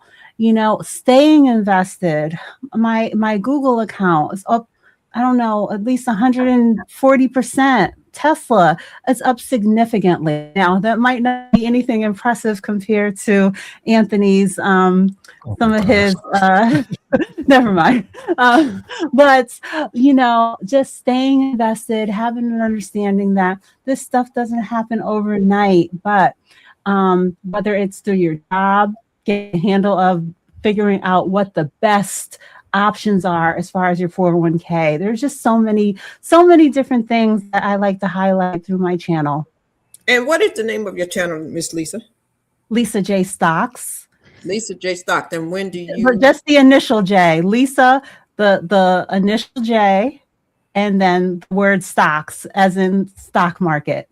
staying invested. My Google account is up, I don't know, at least 140%. Tesla is up significantly. Now, that might not be anything impressive compared to Anthony's, some of his, never mind. But, just staying invested, having an understanding that this stuff doesn't happen overnight, but whether it's through your job, get a handle of figuring out what the best options are as far as your 401k. There's just so many different things that I like to highlight through my channel. And what is the name of your channel, Miss Lisa? Lisa J. Stocks. Lisa J. Stock. And when do you? But just the initial J. Lisa, the initial J, and then the word stocks, as in stock market.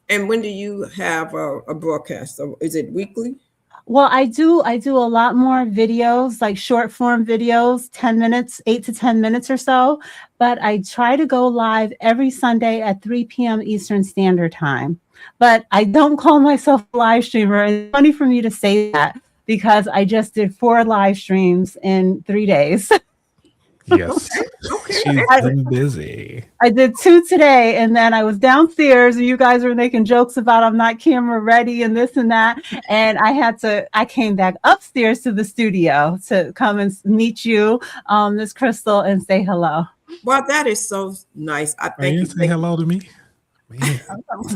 And when do you have a broadcast? So is it weekly? Well, I do a lot more videos, like short form videos, 10 minutes, 8 to 10 minutes or so. But I try to go live every Sunday at 3 p.m. Eastern Standard Time. But I don't call myself a live streamer. It's funny for me to say that because I just did 4 live streams in 3 days. Yes. Okay. She's been busy. I did 2 today, and then I was downstairs and you guys were making jokes about I'm not camera ready and this and that. And I came back upstairs to the studio to come and meet you, Miss Crystal, and say hello. Well, that is so nice. I Are thank you you. say hello to me? Man.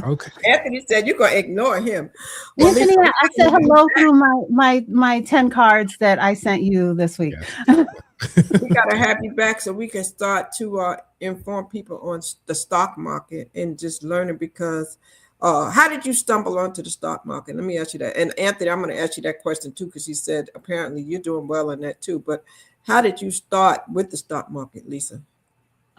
Okay. Anthony said you're gonna ignore him. Well, Anthony, Lisa, I said hello through my 10 cards that I sent you this week. Yeah. we gotta have you back so we can start to inform people on the stock market and just learning because how did you stumble onto the stock market? Let me ask you that. And Anthony, I'm going to ask you that question too because he said apparently you're doing well in that too. But how did you start with the stock market, Lisa?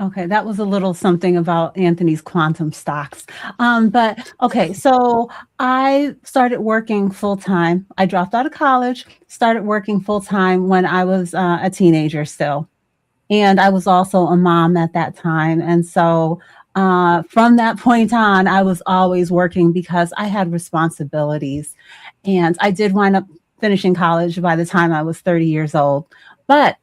Okay, that was a little something about Anthony's quantum stocks. But okay, so I started working full time. I dropped out of college, started working full time when I was a teenager still. And I was also a mom at that time. And so from that point on, I was always working because I had responsibilities. And I did wind up finishing college by the time I was 30 years old. But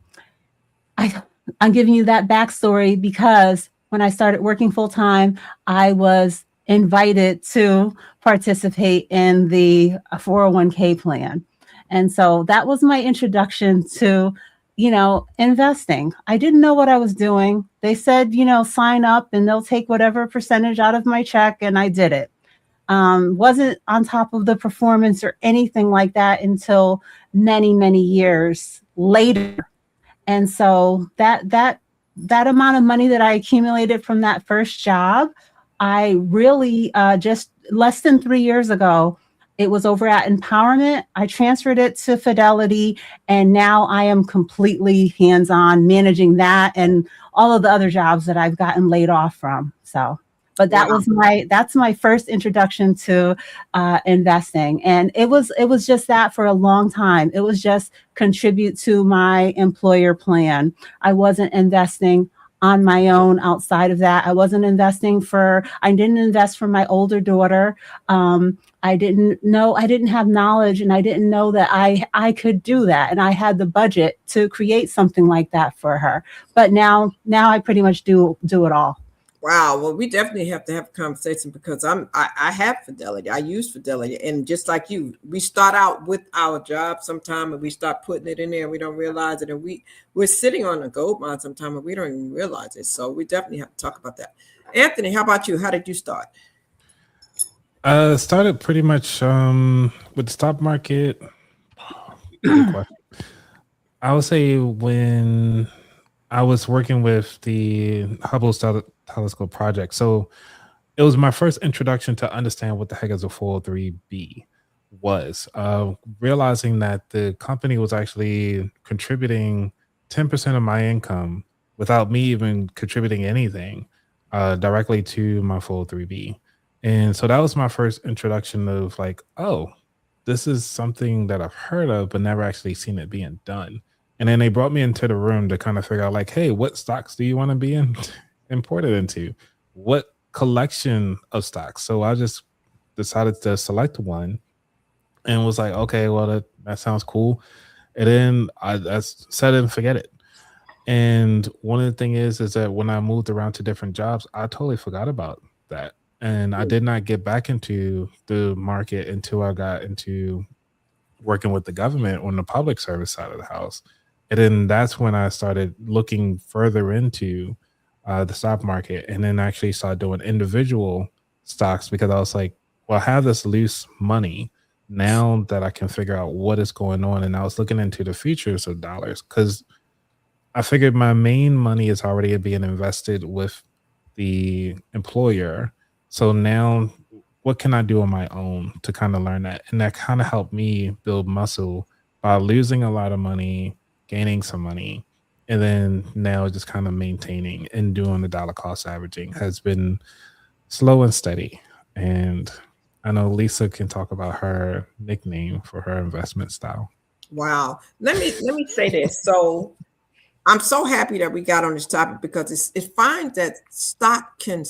I'm giving you that backstory because when I started working full time, I was invited to participate in the 401k plan. And so that was my introduction to, investing. I didn't know what I was doing. They said, sign up and they'll take whatever percentage out of my check. And I did it. Wasn't on top of the performance or anything like that until many, many years later. And so that amount of money that I accumulated from that first job, I really just less than 3 years ago, it was over at Empowerment. I transferred it to Fidelity, and now I am completely hands-on managing that and all of the other jobs that I've gotten laid off from. So, but that's my first introduction to investing, and it was just that for a long time. It was just contribute to my employer plan. I wasn't investing on my own outside of that. I didn't invest for my older daughter. I didn't have knowledge, and I didn't know that I could do that. And I had the budget to create something like that for her. But now I pretty much do it all. Wow. Well, we definitely have to have a conversation because I have Fidelity. I use Fidelity. And just like you, we start out with our job sometime and we start putting it in there and we don't realize it. And we're sitting on a gold mine sometime and we don't even realize it. So we definitely have to talk about that. Anthony, how about you? How did you start? Started pretty much with the stock market. Good question. I would say when I was working with the Hubble Telescope project. So it was my first introduction to understand what the heck is a 403B was. Realizing that the company was actually contributing 10% of my income without me even contributing anything directly to my 403B. And so that was my first introduction of like, oh, this is something that I've heard of, but never actually seen it being done. And then they brought me into the room to kind of figure out like, hey, what stocks do you want to be imported into? What collection of stocks? So I just decided to select one and was like, okay, well, that sounds cool. And then I set it and forget it. And one of the things is that when I moved around to different jobs, I totally forgot about that. And I did not get back into the market until I got into working with the government on the public service side of the house. And then that's when I started looking further into the stock market and then actually started doing individual stocks because I was like, well, I have this loose money now that I can figure out what is going on. And I was looking into the futures of dollars because I figured my main money is already being invested with the employer. So now what can I do on my own to kind of learn that? And that kind of helped me build muscle by losing a lot of money, gaining some money, and then now just kind of maintaining and doing the dollar cost averaging has been slow and steady. And I know Lisa can talk about her nickname for her investment style. Wow. Let me say this. So I'm so happy that we got on this topic because it finds that stock can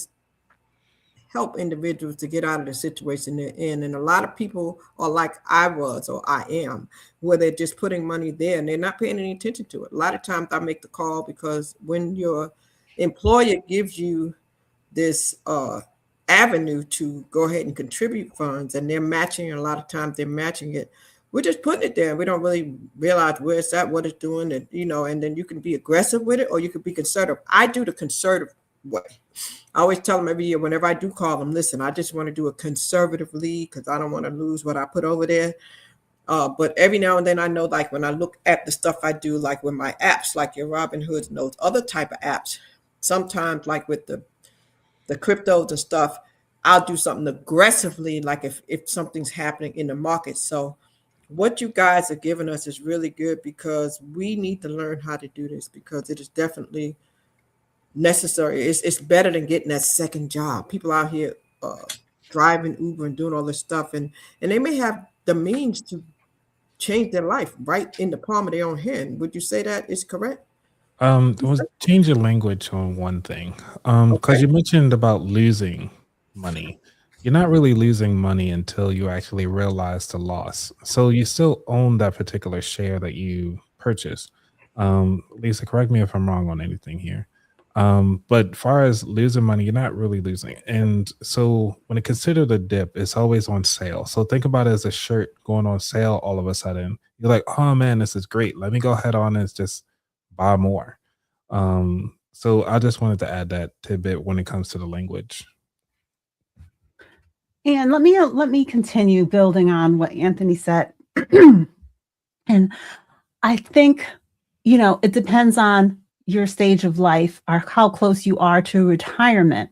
help individuals to get out of the situation they're in. And a lot of people are like I was or I am, where they're just putting money there and they're not paying any attention to it. A lot of times I make the call because when your employer gives you this avenue to go ahead and contribute funds and they're matching, a lot of times they're matching it, we're just putting it there. We don't really realize where it's at, what it's doing, and and then you can be aggressive with it or you can be conservative. I do the conservative way. I always tell them every year whenever I do call them, listen, I just want to do it conservatively because I don't want to lose what I put over there. But every now and then I know, like when I look at the stuff I do, like with my apps, like your Robinhoods and those other type of apps, sometimes like with the cryptos and stuff, I'll do something aggressively, like if something's happening in the market. So what you guys are giving us is really good because we need to learn how to do this because it is definitely necessary. It's better than getting that second job. People out here driving Uber and doing all this stuff, and they may have the means to change their life right in the palm of their own hand. Would you say that is correct? Change your language on one thing, because you mentioned about losing money. You're not really losing money until you actually realize the loss. So you still own that particular share that you purchased. Lisa, correct me if I'm wrong on anything here. But far as losing money, you're not really losing. And so when it considered a dip, it's always on sale. So think about it as a shirt going on sale all of a sudden. You're like, oh man, this is great. Let me go ahead on and just buy more. So I just wanted to add that tidbit when it comes to the language. And let me continue building on what Anthony said. And I think, it depends on your stage of life or how close you are to retirement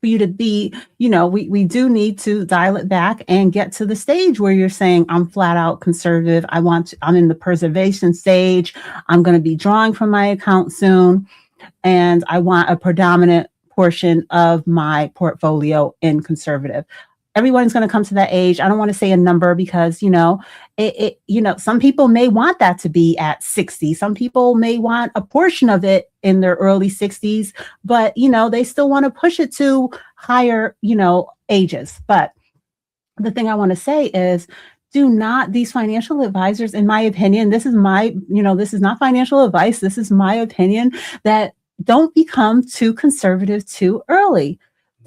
for you to be, we do need to dial it back and get to the stage where you're saying, I'm flat out conservative. I'm in the preservation stage. I'm going to be drawing from my account soon. And I want a predominant portion of my portfolio in conservative. Everyone's going to come to that age. I don't want to say a number because, some people may want that to be at 60. Some people may want a portion of it in their early 60s, but, they still want to push it to higher, ages. But the thing I want to say is, these financial advisors, in my opinion, this is not financial advice. This is my opinion, that don't become too conservative too early.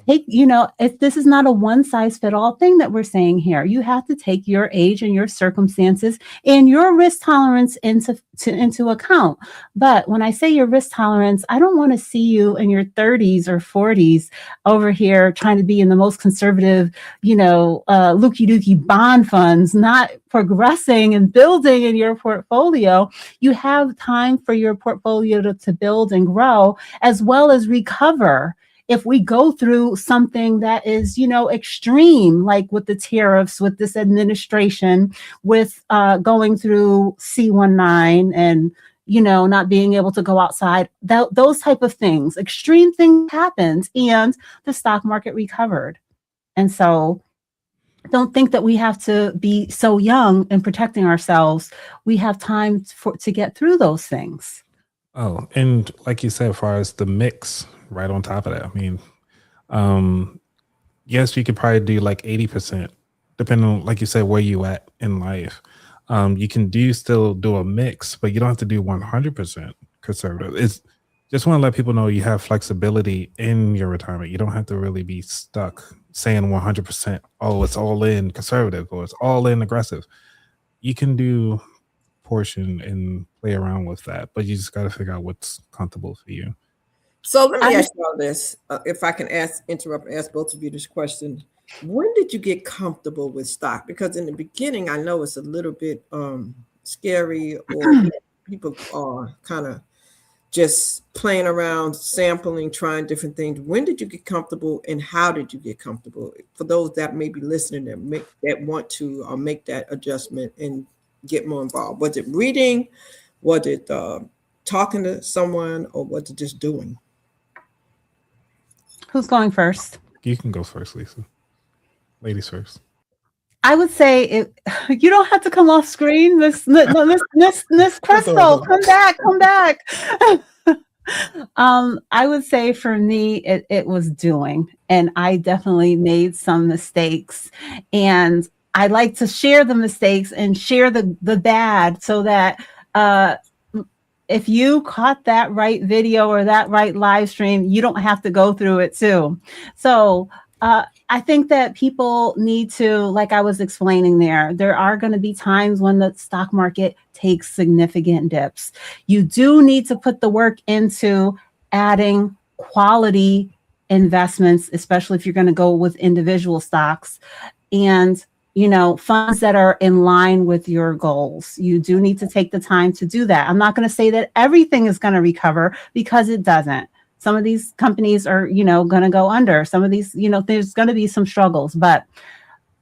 If this is not a one size fit all thing that we're saying here, you have to take your age and your circumstances and your risk tolerance into account. But when I say your risk tolerance, I don't want to see you in your 30s or 40s over here trying to be in the most conservative, looky dookie bond funds, not progressing and building in your portfolio. You have time for your portfolio to build and grow, as well as recover. If we go through something that is, extreme, like with the tariffs, with this administration, with going through C-19 and, not being able to go outside, those type of things, extreme things happened and the stock market recovered. And so don't think that we have to be so young in protecting ourselves. We have time to get through those things. Oh, and like you said, as far as the mix, right on top of that, I mean, yes, you could probably do like 80%, depending on, like you said, where you at in life. You can still do a mix, but you don't have to do 100% conservative. It's just want to let people know you have flexibility in your retirement. You don't have to really be stuck saying 100%. Oh, it's all in conservative or it's all in aggressive. You can do portion and play around with that, but you just got to figure out what's comfortable for you. So let me ask you all this. If I can ask both of you this question. When did you get comfortable with stock? Because in the beginning, I know it's a little bit scary, or people are kind of just playing around, sampling, trying different things. When did you get comfortable, and how did you get comfortable? For those that may be listening that want to make that adjustment and get more involved. Was it reading? Was it talking to someone, or was it just doing? Who's going first? You can go first, Lisa. Ladies first. I would say you don't have to come off screen. Miss Crystal, come back. I would say for me, it was doing, and I definitely made some mistakes, and I like to share the mistakes and share the bad, so that if you caught that right video or that right live stream, you don't have to go through it too. So I think that people need to, like I was explaining there are going to be times when the stock market takes significant dips. You do need to put the work into adding quality investments, especially if you're going to go with individual stocks, and funds that are in line with your goals. You do need to take the time to do that. I'm not going to say that everything is going to recover, because it doesn't. Some of these companies are, going to go under. Some of these, there's going to be some struggles, but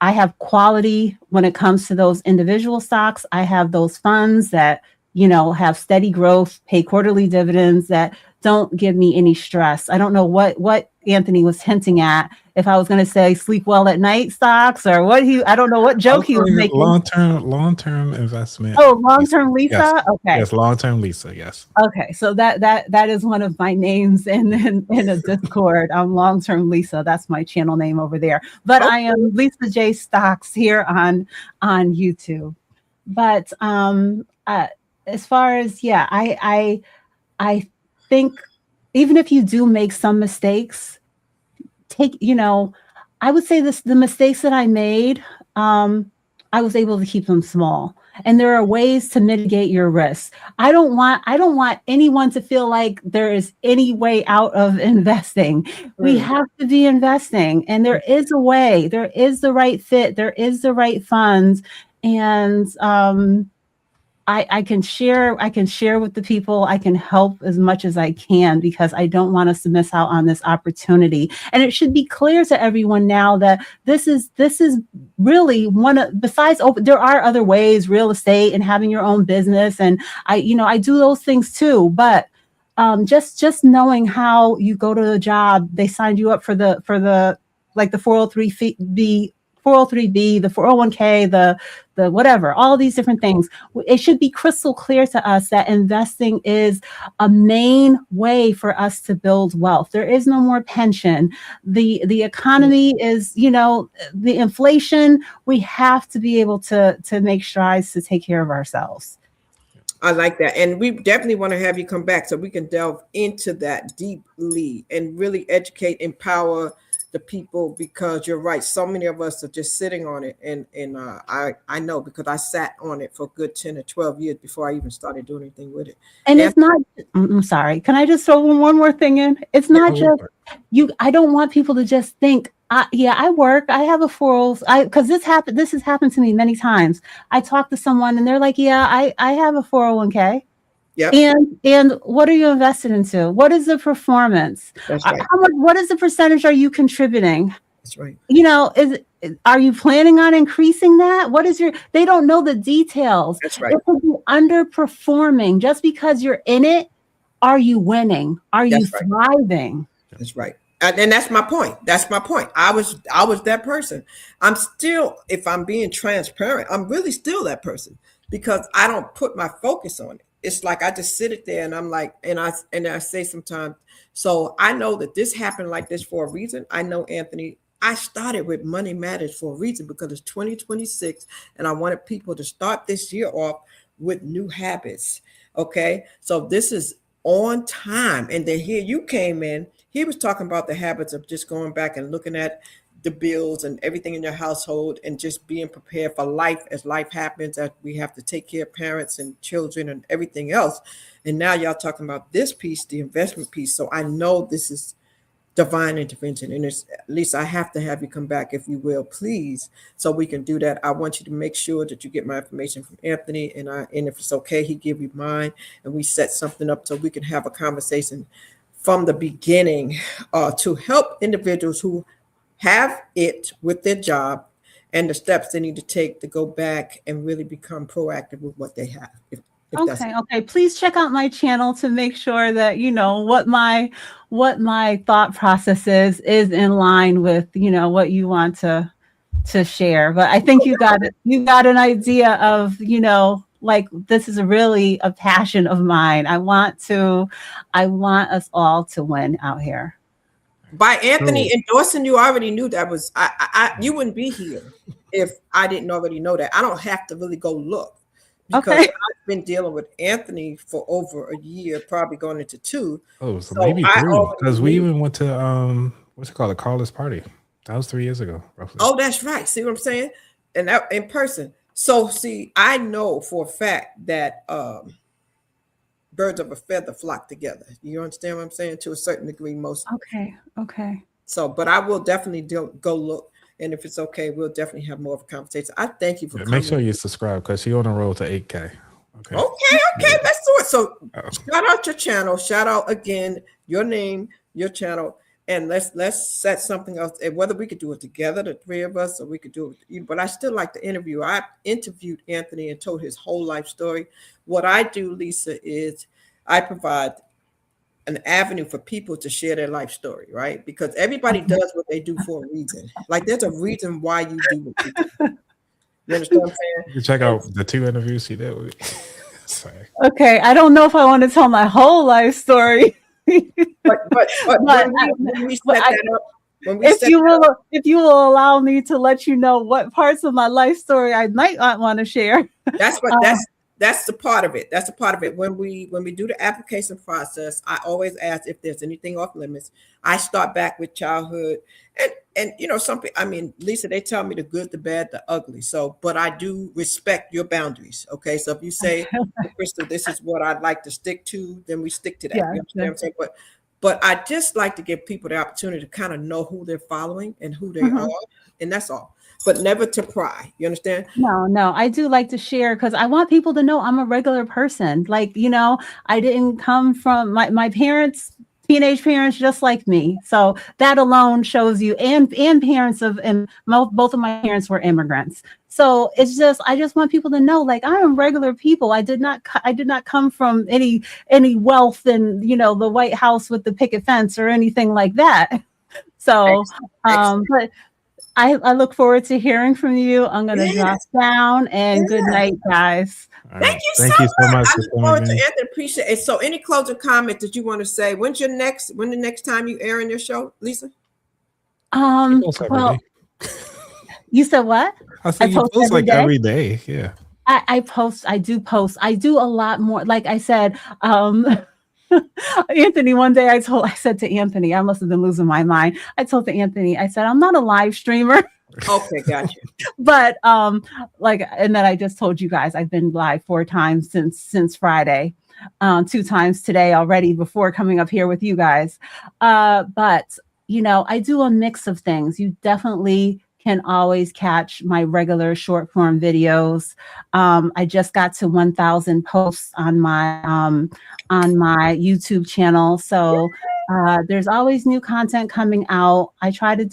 I have quality when it comes to those individual stocks. I have those funds that, have steady growth, pay quarterly dividends, that don't give me any stress. I don't know what Anthony was hinting at. If I was going to say sleep well at night stocks, or I don't know what joke he was making. Long-term investment. Oh, long-term Lisa? Yes. Okay. Yes, long-term Lisa, yes. Okay, so that is one of my names in a Discord. I'm long-term Lisa. That's my channel name over there. But I am Lisa J Stocks here on YouTube. But as far as I think even if you do make some mistakes, take, I would say the mistakes that I made, I was able to keep them small. And there are ways to mitigate your risks. I don't want anyone to feel like there is any way out of investing. We have to be investing, and there is a way. There is the right fit. There is the right funds, and I can share with the people. I can help as much as I can, because I don't want us to miss out on this opportunity. And it should be clear to everyone now that this is really besides open, there are other ways, real estate and having your own business. And I do those things too, but just knowing how you go to the job, they signed you up for the like the 403B, the 401k, the whatever, all these different things. It should be crystal clear to us that investing is a main way for us to build wealth. There is no more pension. The economy is, the inflation. We have to be able to make strides to take care of ourselves. I like that. And we definitely want to have you come back so we can delve into that deeply and really educate, empower the people, because you're right. So many of us are just sitting on it. And I know, because I sat on it for a good 10 or 12 years before I even started doing anything with it. And it's not, I'm sorry. Can I just throw one more thing in? It's not just I don't want people to just think, I work, I have a 401k, because this has happened to me many times. I talk to someone and they're like, I have a 401k. Yeah. And what are you invested into? What is the performance? That's right. What is the percentage are you contributing? That's right. Are you planning on increasing that? They don't know the details. That's right. It could be underperforming. Just because you're in it, are you winning? Are you thriving? That's right. And that's my point. I was that person. I'm still, if I'm being transparent, I'm really still that person, because I don't put my focus on it. It's like I just sit it there and I'm like, and I say sometimes, so I know that this happened like this for a reason. I know, Anthony, I started with Money Matters for a reason, because it's 2026 and I wanted people to start this year off with new habits. Okay. So this is on time. And then here you came in, he was talking about the habits of just going back and looking at the bills and everything in your household and just being prepared for life as life happens, that we have to take care of parents and children and everything else. And now y'all talking about this piece, the investment piece. So I know this is divine intervention, and it's, at least I have to have you come back, if you will, please, so we can do that. I want you to make sure that you get my information from Anthony, and if it's okay, he give you mine, and we set something up so we can have a conversation from the beginning to help individuals who have it with their job and the steps they need to take to go back and really become proactive with what they have. Okay. Please check out my channel to make sure that what my thought process is in line with what you want to share. But I think you got an idea of like, this is really a passion of mine. I want us all to win out here. By Anthony endorsing you, I already knew that was you wouldn't be here if I didn't already know that. I don't have to really go look, because I've been dealing with Anthony for over a year, probably going into 2. Oh, so maybe 3, because we even went to what's it called, a Carlos party. That was 3 years ago, roughly. Oh, that's right. See what I'm saying? And that in person. So see, I know for a fact that birds of a feather flock together. You understand what I'm saying? To a certain degree, most. Okay. So, but I will definitely go look, and if it's okay, we'll definitely have more of a conversation. I thank you for coming. Make sure you subscribe, because you're on the road to 8K. Okay, let's do it. So, shout out your channel. Shout out again your name, your channel, and let's set something else. And whether we could do it together, the 3 of us, or we could do it with you. But I still like to interview. I interviewed Anthony and told his whole life story. What I do, Lisa, is I provide an avenue for people to share their life story, right? Because everybody does what they do for a reason. Like, there's a reason why you do what you do. You understand what I'm saying? You check out the 2 interviews he did with me. Sorry. Okay, I don't know if I want to tell my whole life story. but when we set that up, if you will allow me to let you know what parts of my life story I might not want to share. that's the part of it. That's a part of it. When we do the application process, I always ask if there's anything off limits. I start back with childhood, and you know, some people. I mean, Lisa, they tell me the good, the bad, the ugly. So, but I do respect your boundaries. Okay, so if you say, Crystal, this is what I'd like to stick to, then we stick to that. Yeah, You understand what I'm saying? But I just like to give people the opportunity to kind of know who they're following and who they are, and that's all. But never to pry. You understand? No, I do like to share because I want people to know I'm a regular person. Like, you know, I didn't come from my parents, teenage parents just like me. So that alone shows you, and parents of, and both of my parents were immigrants. So it's just, I just want people to know, like, I am regular people. I did not come from any wealth and, you know, the White House with the picket fence or anything like that. So, but I look forward to hearing from you. I'm going to drop down, and good night, guys. Thank you so much. I look forward to Anthony. Appreciate it. So, any closing comment that you want to say? When the next time you air in your show, Lisa? Well, you said what? I said you post like every day. Yeah. I post. I do post. I do a lot more. Like I said, Anthony, one day I said to Anthony, I must have been losing my mind. I told to Anthony, I said, I'm not a live streamer. Okay, gotcha. But and then I just told you guys I've been live 4 times since Friday, 2 times today already before coming up here with you guys. But you know, I do a mix of things. You definitely can always catch my regular short form videos. I just got to 1,000 posts on my YouTube channel. So there's always new content coming out. I try to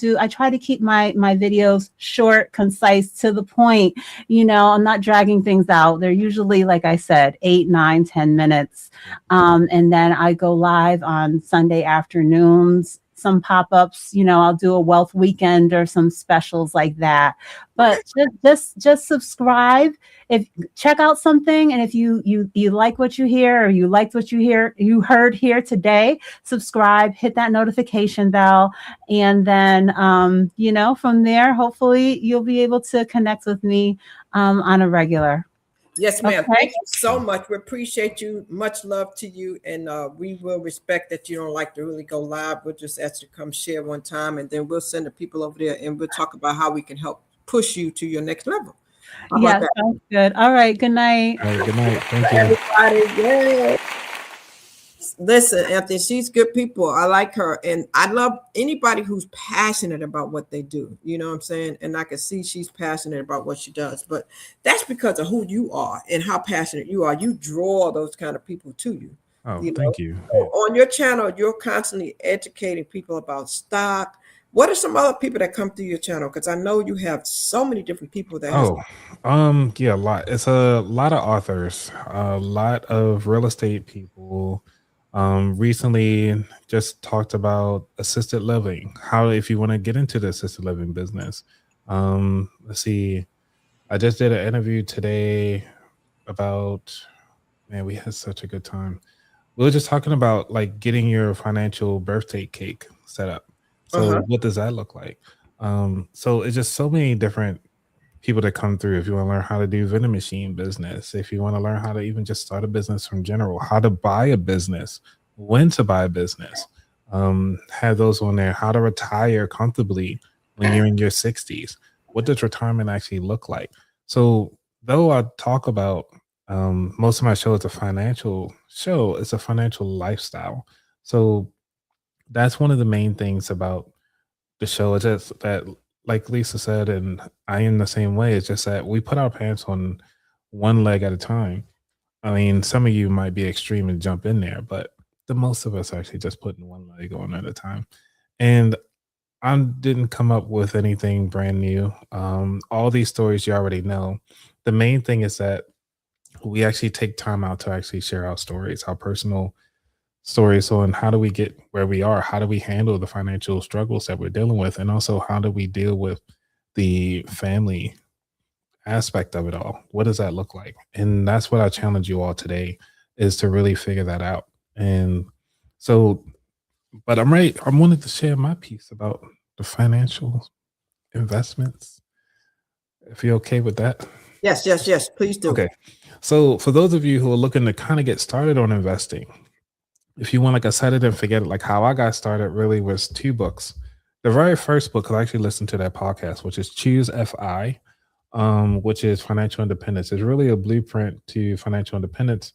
keep my videos short, concise, to the point. You know, I'm not dragging things out. They're usually, like I said, 8, 9, 10 minutes. And then I go live on Sunday afternoons. Some pop-ups, you know, I'll do a wealth weekend or some specials like that. But just subscribe. If check out something, and if you like what you hear, or you liked what you heard here today, subscribe, hit that notification bell, and then you know, from there, hopefully you'll be able to connect with me on a regular. Yes, ma'am. Okay. Thank you so much. We appreciate you. Much love to you. And we will respect that you don't like to really go live. We'll just ask you to come share one time, and then we'll send the people over there, and we'll talk about how we can help push you to your next level. Yeah, sounds good. All right. Good night. All right, good night. Thank you. Everybody, yeah. Listen, Anthony, she's good people. I like her. And I love anybody who's passionate about what they do. You know what I'm saying? And I can see she's passionate about what she does. But that's because of who you are and how passionate you are. You draw those kind of people to you. Oh, you know? thank you. On your channel, you're constantly educating people about stock. What are some other people that come through your channel? Because I know you have so many different people that. Yeah, a lot. It's a lot of authors, a lot of real estate people. Recently just talked about assisted living, how if you want to get into the assisted living business. Let's see, I just did an interview today about, man, we had such a good time. We were just talking about like getting your financial birthday cake set up. So what does that look like? So it's just so many different people that come through. If you want to learn how to do vending machine business, if you want to learn how to even just start a business from general, how to buy a business, when to buy a business, have those on there, how to retire comfortably when you're in your 60s. What does retirement actually look like? So though I talk about most of my show is a financial show, it's a financial lifestyle. So that's one of the main things about the show. Is just that, like Lisa said, and I am the same way, it's just that we put our pants on one leg at a time. I mean, some of you might be extreme and jump in there, but the most of us actually just putting one leg on at a time. And I didn't come up with anything brand new. All these stories you already know. The main thing is that we actually take time out to actually share our stories, our personal stories on how do we get where we are, how do we handle the financial struggles that we're dealing with, and also how do we deal with the family aspect of it all. What does that look like? And that's what I challenge you all today, is to really figure that out. And so, but I'm ready. I wanted to share my piece about the financial investments, if you're okay with that. Yes, please do. Okay. So for those of you who are looking to kind of get started on investing, if you want like a set it and forget it, like how I got started really was 2 books. The very first book, I actually listened to that podcast, which is Choose FI, which is financial independence. It's really a blueprint to financial independence.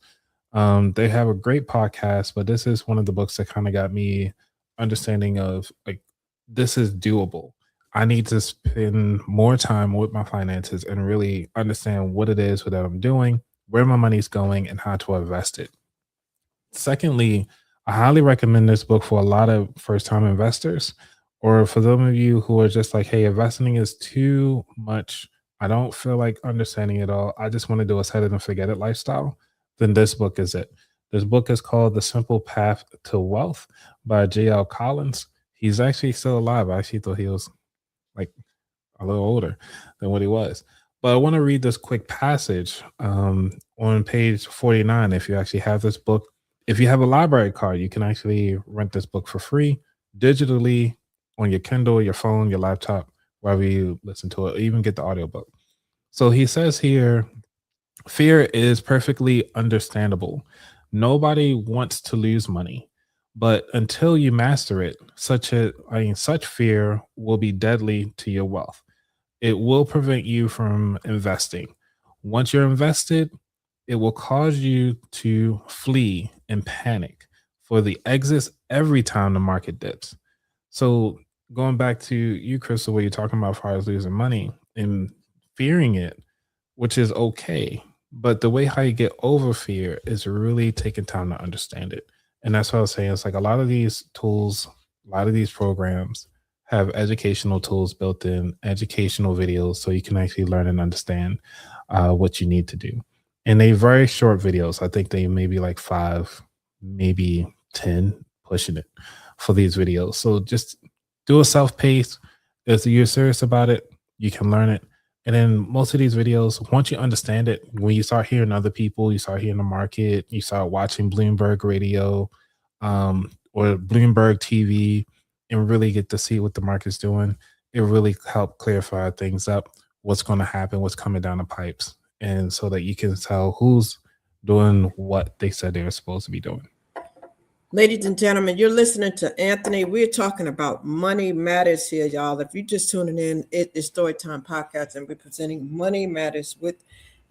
They have a great podcast, but this is one of the books that kind of got me understanding of like this is doable. I need to spend more time with my finances and really understand what it is that I'm doing, where my money's going, and how to invest it. Secondly, I highly recommend this book for a lot of first time investors, or for those of you who are just like, hey, investing is too much. I don't feel like understanding it all. I just want to do a set it and forget it lifestyle. Then this book is it. This book is called The Simple Path to Wealth by J.L. Collins. He's actually still alive. I actually thought he was like a little older than what he was. But I want to read this quick passage on page 49. If you actually have this book, if you have a library card, you can actually rent this book for free digitally on your Kindle, your phone, your laptop, wherever you listen to it, or even get the audiobook. So he says here, fear is perfectly understandable. Nobody wants to lose money, but until you master it, such fear will be deadly to your wealth. It will prevent you from investing. Once you're invested, it will cause you to flee and panic for the exits every time the market dips. So going back to you, Crystal, where you're talking about as far as losing money and fearing it, which is okay. But the way how you get over fear is really taking time to understand it. And that's what I was saying. It's like a lot of these tools, a lot of these programs have educational tools built in, educational videos, so you can actually learn and understand what you need to do. And they very short videos. I think they maybe like 5, maybe 10, pushing it for these videos. So just do a self-paced. If you're serious about it, you can learn it. And then most of these videos, once you understand it, when you start hearing other people, you start hearing the market, you start watching Bloomberg radio or Bloomberg TV and really get to see what the market's doing, it really help clarify things up, what's going to happen, what's coming down the pipes. And so that you can tell who's doing what they said they were supposed to be doing. Ladies and gentlemen, you're listening to Anthony. We're talking about Money Matters here, y'all. If you're just tuning in, it is Storytime Podcast, and we're presenting Money Matters with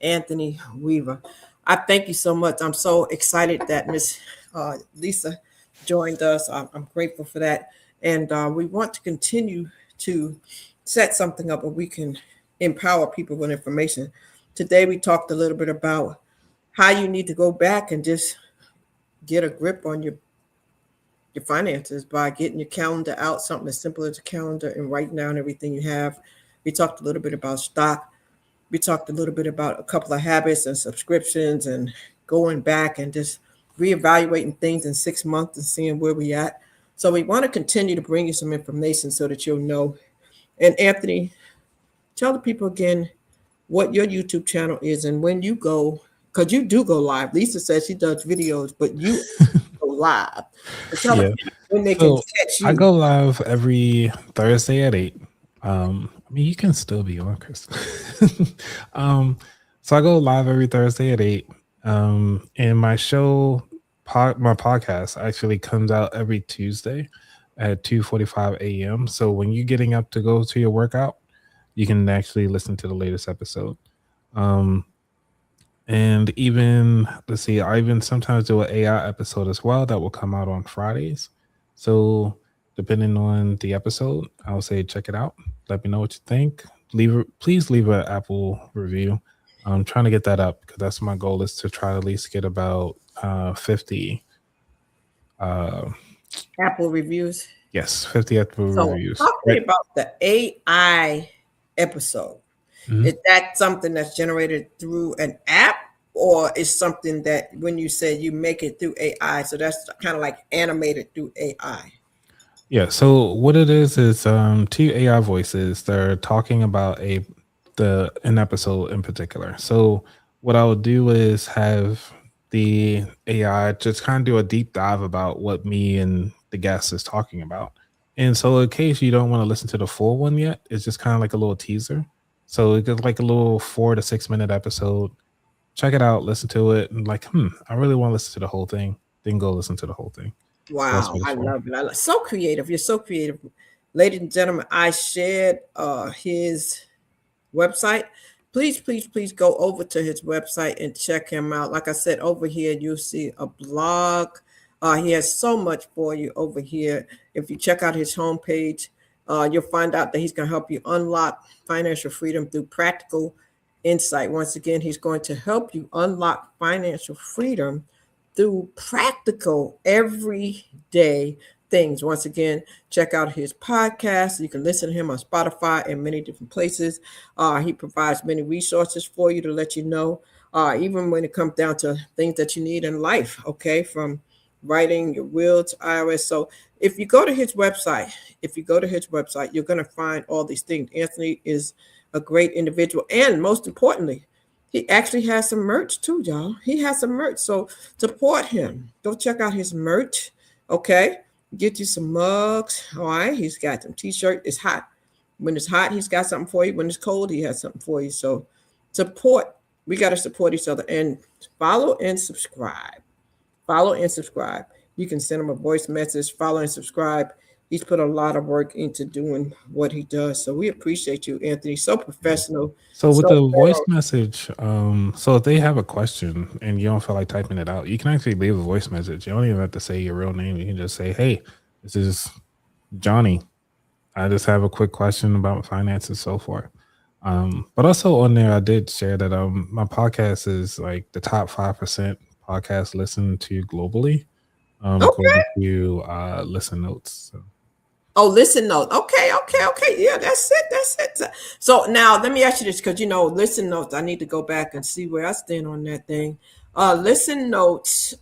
Anthony Weaver. I thank you so much. I'm so excited that Miss Lisa joined us. I'm grateful for that. And we want to continue to set something up where we can empower people with information. Today, we talked a little bit about how you need to go back and just get a grip on your finances by getting your calendar out, something as simple as a calendar, and writing down everything you have. We talked a little bit about stock. We talked a little bit about a couple of habits and subscriptions and going back and just reevaluating things in 6 months and seeing where we at. So we want to continue to bring you some information so that you'll know. And Anthony, tell the people again what your YouTube channel is and when you go, because you do go live. Lisa says she does videos, but you go live. So tell them when they can catch you. I go live every Thursday at 8. I mean, you can still be on, Chris. So I go live every Thursday at 8. And my show, my podcast actually comes out every Tuesday at 2:45 a.m. So when you're getting up to go to your workout, you can actually listen to the latest episode. And even, let's see, I even sometimes do an AI episode as well that will come out on Fridays. So depending on the episode, I'll say check it out. Let me know what you think. Please leave an Apple review. I'm trying to get that up because that's my goal, is to try to at least get about 50 Apple reviews. Yes, 50 Apple reviews. Talk to me about the AI episode. Mm-hmm. Is that something that's generated through an app, or is something that when you say you make it through AI, so that's kind of like animated through AI? Yeah, so what it is 2 AI voices. They're talking about an episode in particular. So what I would do is have the AI just kind of do a deep dive about what me and the guest is talking about. And so in case you don't want to listen to the full one yet, it's just kind of like a little teaser. So it's like a little 4 to 6 minute episode, check it out, listen to it, and like, I really want to listen to the whole thing. Then go listen to the whole thing. So that's Wow, what it's I for. love it. I love so creative. You're so creative, ladies and gentlemen. I shared his website. Please go over to his website and check him out. Like I said, over here you'll see a blog. He has so much for you over here. If you check out his homepage, you'll find out that he's going to help you unlock financial freedom through practical insight. Once again, he's going to help you unlock financial freedom through practical everyday things. Once again, check out his podcast. You can listen to him on Spotify and many different places. He provides many resources for you to let you know, even when it comes down to things that you need in life, okay, from writing your will to IRS. So if you go to his website, you're going to find all these things. Anthony is a great individual. And most importantly, he actually has some merch too, y'all. He has some merch. So support him. Go check out his merch, okay? Get you some mugs. All right. He's got some t-shirt. It's hot. When it's hot, he's got something for you. When it's cold, he has something for you. So support. We got to support each other and follow and subscribe. Follow and subscribe. You can send him a voice message, follow and subscribe. He's put a lot of work into doing what he does. So we appreciate you, Anthony. So professional. So with the voice message, so if they have a question and you don't feel like typing it out, you can actually leave a voice message. You don't even have to say your real name. You can just say, hey, this is Johnny. I just have a quick question about finance and so forth. But also on there, I did share that my podcast is like the top 5% podcast listened to globally. According to Listen Notes. So. Oh, Listen Notes. Okay. Yeah, that's it. So now let me ask you this, because Listen Notes, I need to go back and see where I stand on that thing. Listen Notes,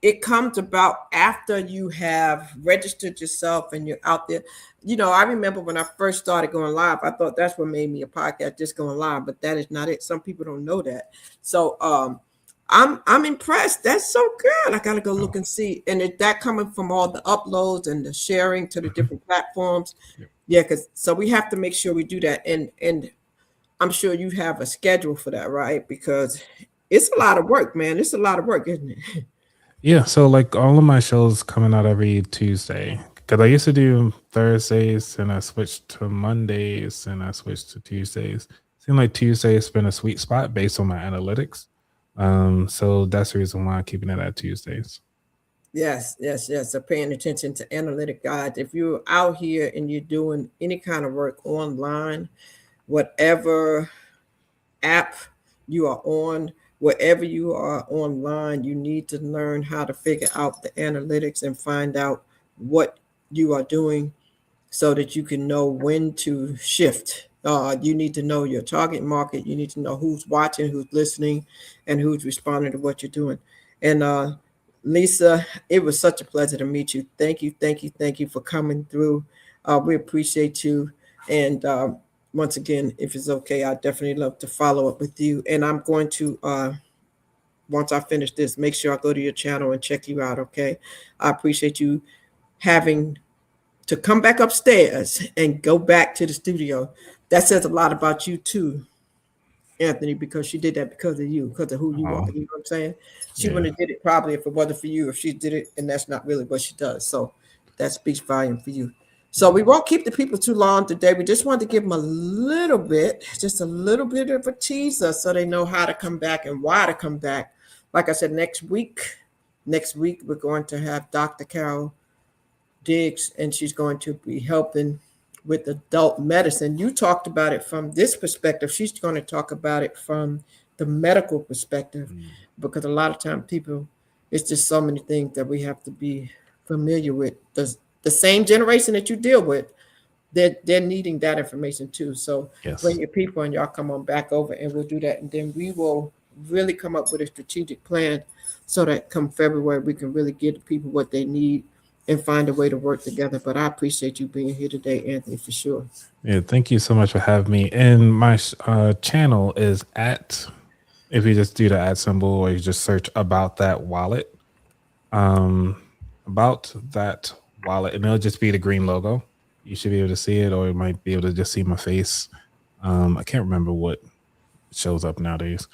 it comes about after you have registered yourself and you're out there. I remember when I first started going live, I thought that's what made me a podcast, just going live, but that is not it. Some people don't know that. So I'm impressed. That's so good. I gotta go look and see. And is that coming from all the uploads and the sharing to the different platforms? Yeah, so we have to make sure we do that. And I'm sure you have a schedule for that, right? Because it's a lot of work, man. It's a lot of work, isn't it? Yeah. So like all of my shows coming out every Tuesday. Because I used to do Thursdays and I switched to Mondays and I switched to Tuesdays. Seemed like Tuesdays has been a sweet spot based on my analytics. So that's the reason why I'm keeping it at Tuesdays. Yes. So paying attention to analytic guides. If you're out here and you're doing any kind of work online, whatever app you are on, wherever you are online, you need to learn how to figure out the analytics and find out what you are doing so that you can know when to shift. You need to know your target market. You need to know who's watching, who's listening, and who's responding to what you're doing. And Lisa, it was such a pleasure to meet you. Thank you for coming through. We appreciate you. And once again, if it's okay, I'd definitely love to follow up with you. And I'm going to, once I finish this, make sure I go to your channel and check you out, okay? I appreciate you having to come back upstairs and go back to the studio. That says a lot about you too, Anthony, because she did that because of you, because of who you are. You know what I'm saying? She wouldn't have did it probably if it wasn't for you, if she did it, and that's not really what she does. So that speaks volume for you. So we won't keep the people too long today. We just wanted to give them just a little bit of a teaser so they know how to come back and why to come back. Like I said, next week, we're going to have Dr. Carol Diggs, and she's going to be helping with adult medicine. You talked about it from this perspective. She's going to talk about it from the medical perspective, because a lot of times people, it's just so many things that we have to be familiar with. The same generation that you deal with, they're needing that information too. So bring your people and y'all come on back over and we'll do that. And then we will really come up with a strategic plan so that come February, we can really give the people what they need and find a way to work together. But I appreciate you being here today, Anthony, for sure. Yeah, thank you so much for having me. And my channel is if you just do the @ symbol or you just search About That Wallet, About That Wallet, and it'll just be the green logo. You should be able to see it, or you might be able to just see my face. I can't remember what shows up nowadays.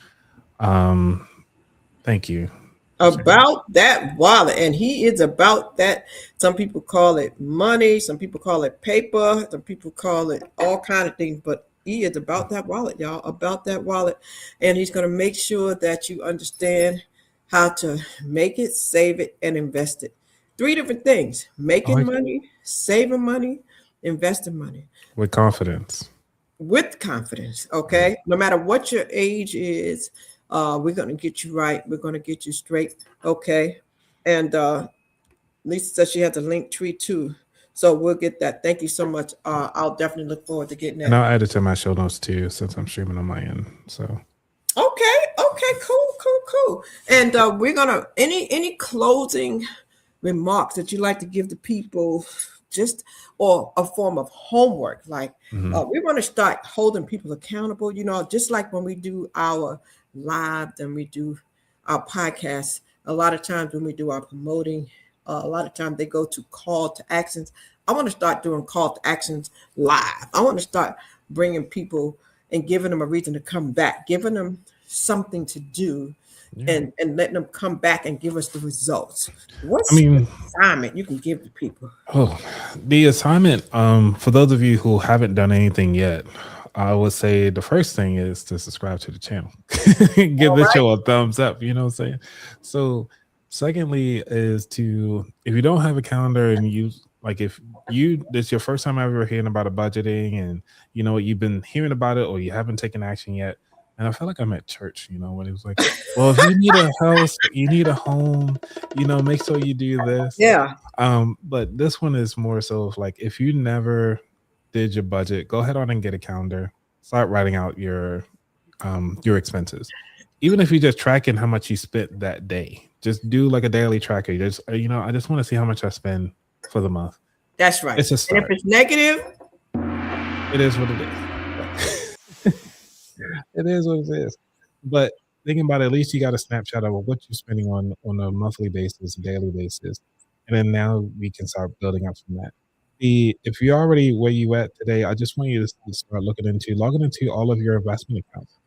Thank you. About that wallet, and he is about that. Some people call it money, some people call it paper, some people call it all kind of things, but he is about that wallet, y'all, about that wallet. And he's going to make sure that you understand how to make it, save it, and invest it. Three different things: making money, saving money, investing money With confidence. with confidence. Okay, no matter what your age is, we're going to get you right, we're going to get you straight. Okay, and Lisa says she has a link tree too, so we'll get that. Thank you so much. I'll definitely look forward to getting And that. I'll add it to my show notes too, since I'm streaming on my end. So Okay, cool. And we're gonna any closing remarks that you like to give the people, just or a form of homework. Like we want to start holding people accountable. You know, just like when we do our live and we do our podcast. A lot of times when we do our promoting, a lot of times they go to call to actions. I want to start doing call to actions live. I want to start bringing people and giving them a reason to come back, giving them something to do, and letting them come back and give us the results. What's the assignment you can give to people? Oh, the assignment, for those of you who haven't done anything yet, I would say the first thing is to subscribe to the channel. Give the show a thumbs up, you know what I'm saying? So secondly is to, if you don't have a calendar and you like, if you this is your first time ever hearing about a budgeting and you know you've been hearing about it or you haven't taken action yet. And I felt like I'm at church, you know, when it was like, well, if you need a house, you need a home, you know, make sure you do this. Yeah. But this one is more so of like, if you never did your budget, go ahead on and get a calendar, start writing out your expenses. Even if you're just tracking how much you spent that day, just do like a daily tracker. Just, you know, I just want to see how much I spend for the month. That's right. It's a start. And if it's negative, it is what it is. It is what it is. But thinking about it, at least you got a snapshot of what you're spending on a monthly basis, daily basis. And then now we can start building up from that. If you're already where you at today, I just want you to start logging into all of your investment accounts.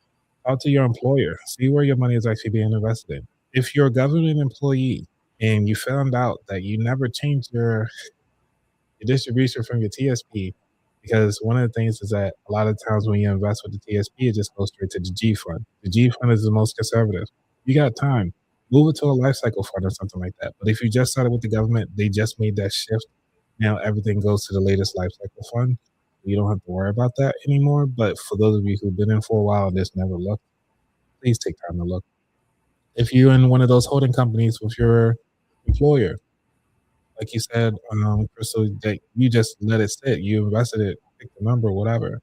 Talk to your employer, see where your money is actually being invested in. If you're a government employee and you found out that you never changed your distribution from your TSP, because one of the things is that a lot of times when you invest with the TSP, it just goes straight to the G fund. The G fund is the most conservative. You got time, move it to a life cycle fund or something like that. But if you just started with the government, they just made that shift. Now everything goes to the latest life cycle fund. You don't have to worry about that anymore. But for those of you who've been in for a while and just never looked, please take time to look. If you're in one of those holding companies with your employer, like you said, Crystal, that you just let it sit. You invested it, pick the number, whatever.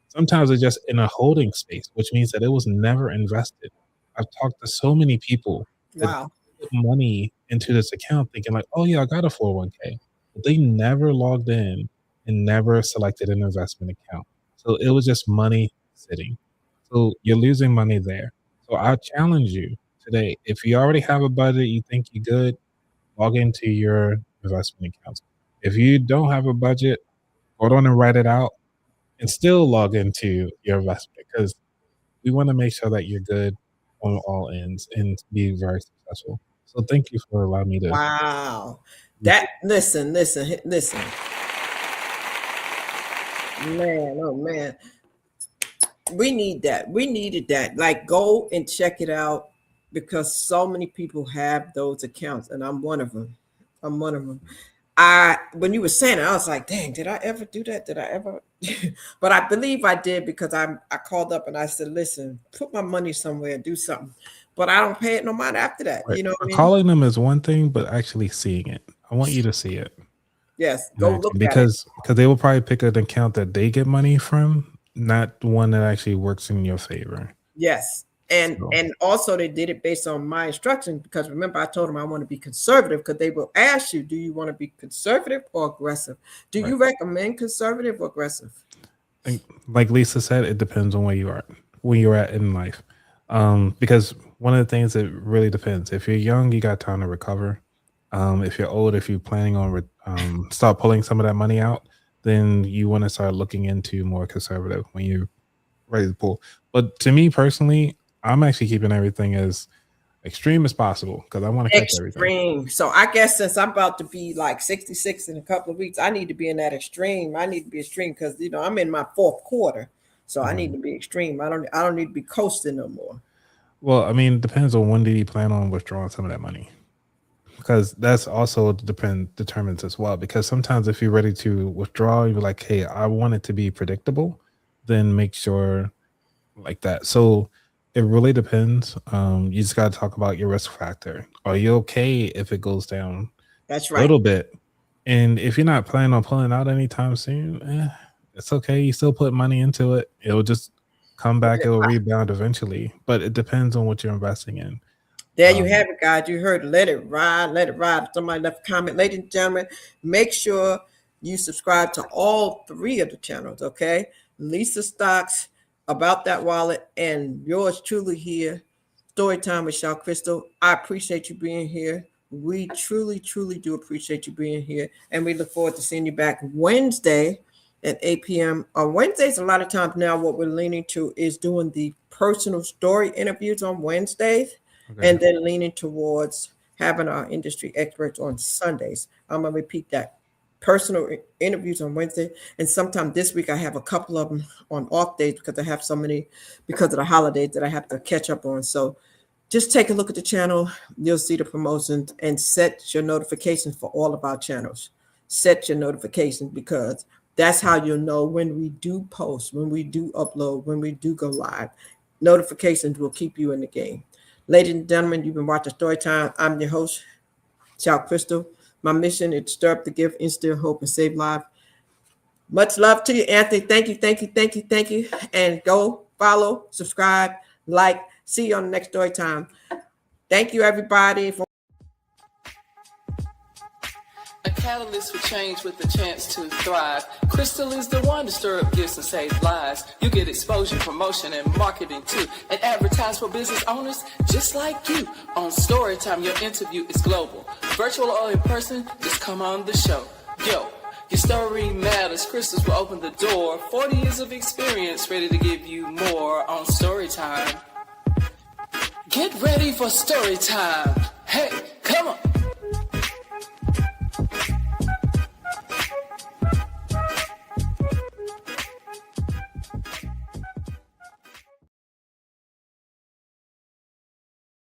Sometimes it's just in a holding space, which means that it was never invested. I've talked to so many people that put money into this account thinking like, oh yeah, I got a 401k. But they never logged in and never selected an investment account. So it was just money sitting. So you're losing money there. So I challenge you today, if you already have a budget, you think you're good, log into your investment accounts. If you don't have a budget, go on and write it out and still log into your investment, because we want to make sure that you're good on all ends and be very successful. So thank you for allowing me to. Wow. That listen. Man, oh man. We need that. We needed that. Like, go and check it out, because so many people have those accounts, and I'm one of them. When you were saying it, I was like, dang, did I ever do that? Did I ever? But I believe I did, because I called up and I said, listen, put my money somewhere, do something. But I don't pay it no mind after that. Right. You know what I mean? Calling them is one thing, but actually seeing it. I want you to see it. Yes, go look at it. Because they will probably pick an account that they get money from, not one that actually works in your favor. Yes. And also they did it based on my instructions, because remember, I told them I want to be conservative, because they will ask you, do you want to be conservative or aggressive? Do you recommend conservative or aggressive? Like Lisa said, it depends on where you're at in life. Because one of the things, that really depends. If you're young, you got time to recover. If you're old, if you're planning on start pulling some of that money out, then you want to start looking into more conservative when you're ready to pull. But to me personally, I'm actually keeping everything as extreme as possible because I want to catch everything. Extreme. So I guess since I'm about to be like 66 in a couple of weeks, I need to be in that extreme. I need to be extreme because I'm in my fourth quarter, so I need to be extreme. I don't need to be coasting no more. Well, I mean, it depends on when did he plan on withdrawing some of that money, because that's also determines as well. Because sometimes if you're ready to withdraw, you're like, hey, I want it to be predictable, then make sure like that. So it really depends. You just got to talk about your risk factor. Are you okay if it goes down That's a right. little bit? And if you're not planning on pulling out anytime soon, it's okay. You still put money into it. It'll just come back. It'll rebound eventually. But it depends on what you're investing in. There you have it, guys. You heard Let It Ride, Let It Ride. Somebody left a comment. Ladies and gentlemen, make sure you subscribe to all 3 of the channels, okay? Lisa Stocks, About That Wallet, and yours truly here, Storytime with Shal Crystal. I appreciate you being here. We truly, truly do appreciate you being here. And we look forward to seeing you back Wednesday at 8 p.m. On Wednesdays, a lot of times now what we're leaning to is doing the personal story interviews on Wednesdays. Okay. And then leaning towards having our industry experts on Sundays. I'm going to repeat that. Personal interviews on Wednesday. And sometime this week, I have a couple of them on off days because I have so many because of the holidays that I have to catch up on. So just take a look at the channel. You'll see the promotions and set your notifications for all of our channels. Set your notifications because that's how you'll know when we do post, when we do upload, when we do go live. Notifications will keep you in the game. Ladies and gentlemen, you've been watching Storytime. I'm your host, Shal Crystal. My mission is to stir up the gift, instill hope, and save lives. Much love to you, Anthony. Thank you, thank you, thank you, thank you. And go follow, subscribe, like. See you on the next Storytime. Thank you, everybody. A catalyst for change with the chance to thrive. Crystal is the one to stir up gifts and save lives. You get exposure, promotion, and marketing too. And advertise for business owners just like you. On Storytime, your interview is global. Virtual or in person, just come on the show. Yo, your story matters. Crystals will open the door. 40 years of experience, ready to give you more on Storytime. Get ready for Storytime. Hey, come on.